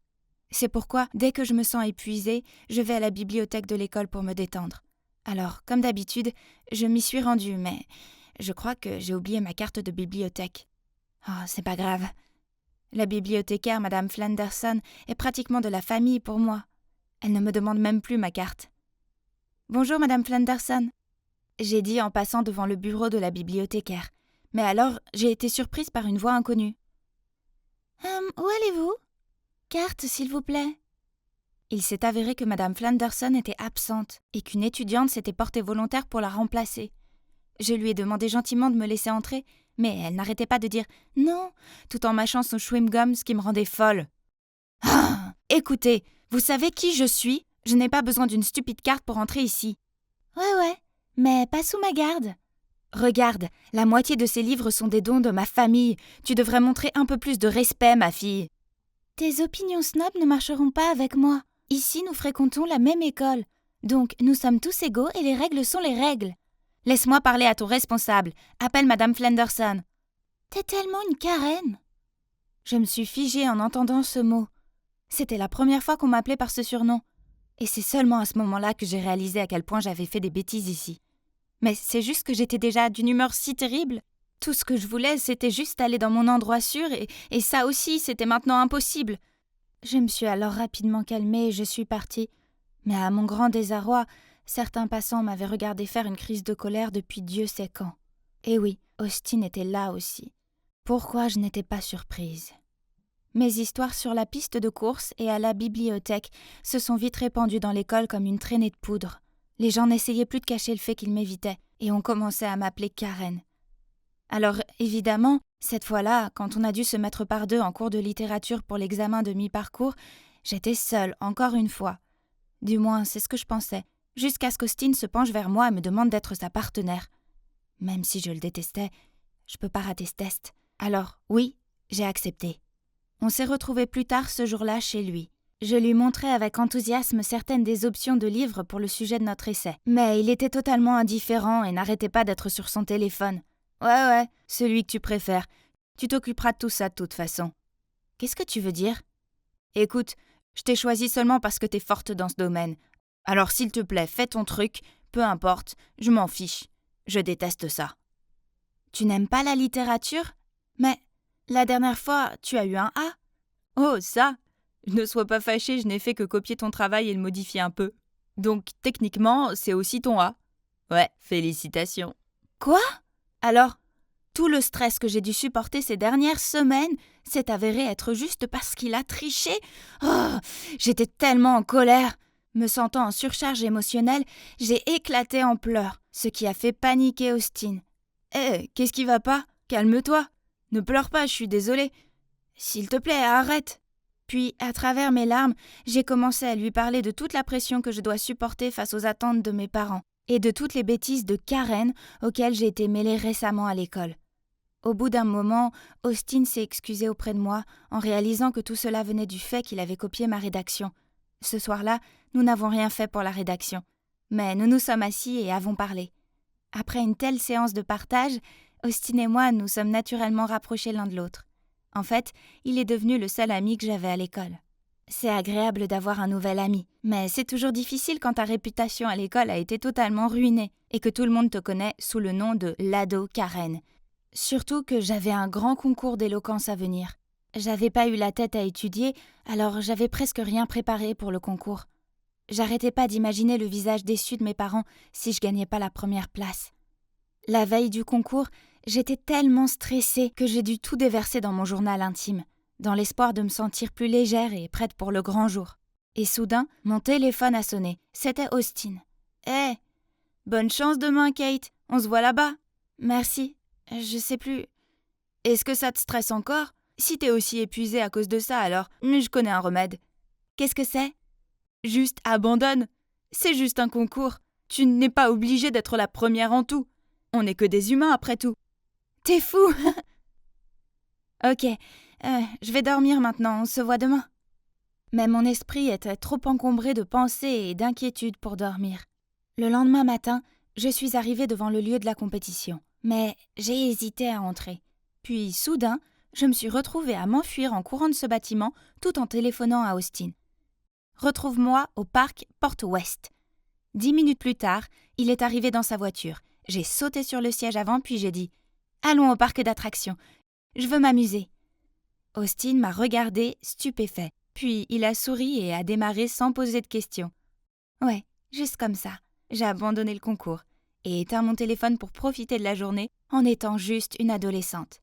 C'est pourquoi, dès que je me sens épuisée, je vais à la bibliothèque de l'école pour me détendre. Alors, comme d'habitude, je m'y suis rendue, mais je crois que j'ai oublié ma carte de bibliothèque. Oh, c'est pas grave. La bibliothécaire, Madame Flanderson, est pratiquement de la famille pour moi. Elle ne me demande même plus ma carte. « Bonjour, Madame Flanderson », j'ai dit en passant devant le bureau de la bibliothécaire. Mais alors, j'ai été surprise par une voix inconnue. « Où allez-vous ? Carte, s'il vous plaît. » Il s'est avéré que Madame Flanderson était absente et qu'une étudiante s'était portée volontaire pour la remplacer. Je lui ai demandé gentiment de me laisser entrer, mais elle n'arrêtait pas de dire « non », tout en mâchant son chewing-gum, ce qui me rendait folle. « Ah, écoutez, vous savez qui je suis ? Je n'ai pas besoin d'une stupide carte pour entrer ici. »« Ouais, mais pas sous ma garde. » « Regarde, la moitié de ces livres sont des dons de ma famille. Tu devrais montrer un peu plus de respect, ma fille. »« Tes opinions snob ne marcheront pas avec moi. Ici, nous fréquentons la même école. Donc, nous sommes tous égaux et les règles sont les règles. Laisse-moi parler à ton responsable. Appelle Madame Flanderson. »« T'es tellement une Karen. » Je me suis figée en entendant ce mot. C'était la première fois qu'on m'appelait par ce surnom. Et c'est seulement à ce moment-là que j'ai réalisé à quel point j'avais fait des bêtises ici. Mais c'est juste que j'étais déjà d'une humeur si terrible. Tout ce que je voulais, c'était juste aller dans mon endroit sûr, et ça aussi, c'était maintenant impossible. Je me suis alors rapidement calmée et je suis partie. Mais à mon grand désarroi, certains passants m'avaient regardé faire une crise de colère depuis Dieu sait quand. Et oui, Austin était là aussi. Pourquoi je n'étais pas surprise? Mes histoires sur la piste de course et à la bibliothèque se sont vite répandues dans l'école comme une traînée de poudre. Les gens n'essayaient plus de cacher le fait qu'ils m'évitaient, et on commençait à m'appeler Karen. Alors, évidemment, cette fois-là, quand on a dû se mettre par deux en cours de littérature pour l'examen de mi-parcours, j'étais seule, encore une fois. Du moins, c'est ce que je pensais, jusqu'à ce qu'Austin se penche vers moi et me demande d'être sa partenaire. Même si je le détestais, je peux pas rater ce test. Alors, oui, j'ai accepté. On s'est retrouvés plus tard ce jour-là chez lui. Je lui montrai avec enthousiasme certaines des options de livres pour le sujet de notre essai. Mais il était totalement indifférent et n'arrêtait pas d'être sur son téléphone. Ouais, celui que tu préfères. Tu t'occuperas de tout ça de toute façon. Qu'est-ce que tu veux dire? Écoute, je t'ai choisi seulement parce que t'es forte dans ce domaine. Alors s'il te plaît, fais ton truc, peu importe, je m'en fiche. Je déteste ça. Tu n'aimes pas la littérature? Mais la dernière fois, tu as eu un A. Oh, ça! Ne sois pas fâché, je n'ai fait que copier ton travail et le modifier un peu. Donc, techniquement, c'est aussi ton A. Ouais, félicitations. Quoi? Alors, tout le stress que j'ai dû supporter ces dernières semaines s'est avéré être juste parce qu'il a triché? Oh, j'étais tellement en colère. Me sentant en surcharge émotionnelle, j'ai éclaté en pleurs, ce qui a fait paniquer Austin. Hé, qu'est-ce qui va pas? Calme-toi. Ne pleure pas, je suis désolée. S'il te plaît, arrête. Puis, à travers mes larmes, j'ai commencé à lui parler de toute la pression que je dois supporter face aux attentes de mes parents et de toutes les bêtises de Karen auxquelles j'ai été mêlée récemment à l'école. Au bout d'un moment, Austin s'est excusé auprès de moi en réalisant que tout cela venait du fait qu'il avait copié ma rédaction. Ce soir-là, nous n'avons rien fait pour la rédaction, mais nous nous sommes assis et avons parlé. Après une telle séance de partage, Austin et moi nous sommes naturellement rapprochés l'un de l'autre. En fait, il est devenu le seul ami que j'avais à l'école. C'est agréable d'avoir un nouvel ami, mais c'est toujours difficile quand ta réputation à l'école a été totalement ruinée et que tout le monde te connaît sous le nom de l'ado Karen. Surtout que j'avais un grand concours d'éloquence à venir. J'avais pas eu la tête à étudier, alors j'avais presque rien préparé pour le concours. J'arrêtais pas d'imaginer le visage déçu de mes parents si je gagnais pas la première place. La veille du concours, j'étais tellement stressée que j'ai dû tout déverser dans mon journal intime, dans l'espoir de me sentir plus légère et prête pour le grand jour. Et soudain, mon téléphone a sonné. C'était Austin. « Hé, bonne chance demain, Kate. On se voit là-bas. »« Merci. Je sais plus. Est-ce que ça te stresse encore? Si t'es aussi épuisée à cause de ça, alors je connais un remède. »« Qu'est-ce que c'est? » ?»« Juste abandonne. C'est juste un concours. Tu n'es pas obligée d'être la première en tout. On n'est que des humains après tout. »« T'es fou. » Ok, je vais dormir maintenant, on se voit demain. Mais mon esprit était trop encombré de pensées et d'inquiétudes pour dormir. Le lendemain matin, je suis arrivée devant le lieu de la compétition, mais j'ai hésité à entrer. Puis, soudain, je me suis retrouvée à m'enfuir en courant de ce bâtiment tout en téléphonant à Austin. Retrouve-moi au parc Porte-Ouest. 10 minutes plus tard, il est arrivé dans sa voiture. J'ai sauté sur le siège avant puis j'ai dit « Allons au parc d'attractions. Je veux m'amuser. » Austin m'a regardé, stupéfait. Puis il a souri et a démarré sans poser de questions. Ouais, juste comme ça. J'ai abandonné le concours et éteint mon téléphone pour profiter de la journée en étant juste une adolescente.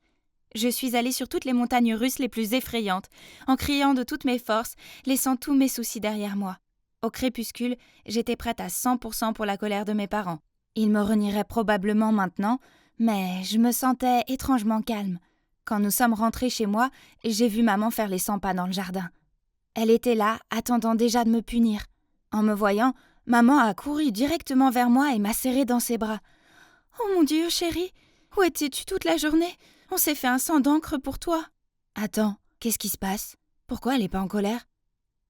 Je suis allée sur toutes les montagnes russes les plus effrayantes, en criant de toutes mes forces, laissant tous mes soucis derrière moi. Au crépuscule, j'étais prête à 100% pour la colère de mes parents. Ils me renieraient probablement maintenant, mais je me sentais étrangement calme. Quand nous sommes rentrés chez moi, j'ai vu maman faire les 100 pas dans le jardin. Elle était là, attendant déjà de me punir. En me voyant, maman a couru directement vers moi et m'a serrée dans ses bras. « Oh mon Dieu, chérie, où étais-tu toute la journée? On s'est fait un sang d'encre pour toi. »« Attends, qu'est-ce qui se passe? Pourquoi elle n'est pas en colère ?»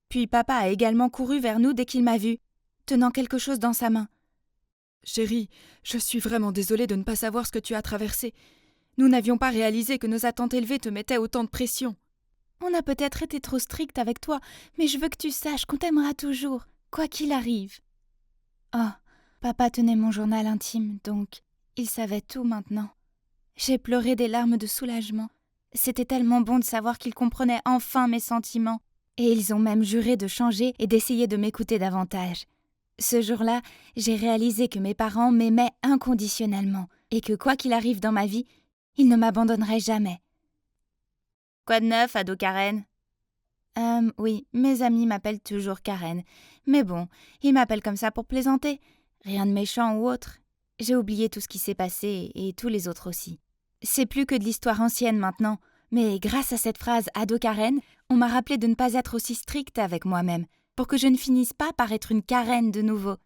Puis papa a également couru vers nous dès qu'il m'a vue, tenant quelque chose dans sa main. « Chérie, je suis vraiment désolée de ne pas savoir ce que tu as traversé. Nous n'avions pas réalisé que nos attentes élevées te mettaient autant de pression. »« On a peut-être été trop stricte avec toi, mais je veux que tu saches qu'on t'aimera toujours, quoi qu'il arrive. » Oh, papa tenait mon journal intime, donc il savait tout maintenant. J'ai pleuré des larmes de soulagement. C'était tellement bon de savoir qu'ils comprenaient enfin mes sentiments. Et ils ont même juré de changer et d'essayer de m'écouter davantage. Ce jour-là, j'ai réalisé que mes parents m'aimaient inconditionnellement et que quoi qu'il arrive dans ma vie, ils ne m'abandonneraient jamais. Quoi de neuf, ado Karen? Oui, mes amis m'appellent toujours Karen. Mais bon, ils m'appellent comme ça pour plaisanter. Rien de méchant ou autre. J'ai oublié tout ce qui s'est passé et tous les autres aussi. C'est plus que de l'histoire ancienne maintenant. Mais grâce à cette phrase ado Karen, on m'a rappelé de ne pas être aussi stricte avec moi-même, pour que je ne finisse pas par être une Karen de nouveau.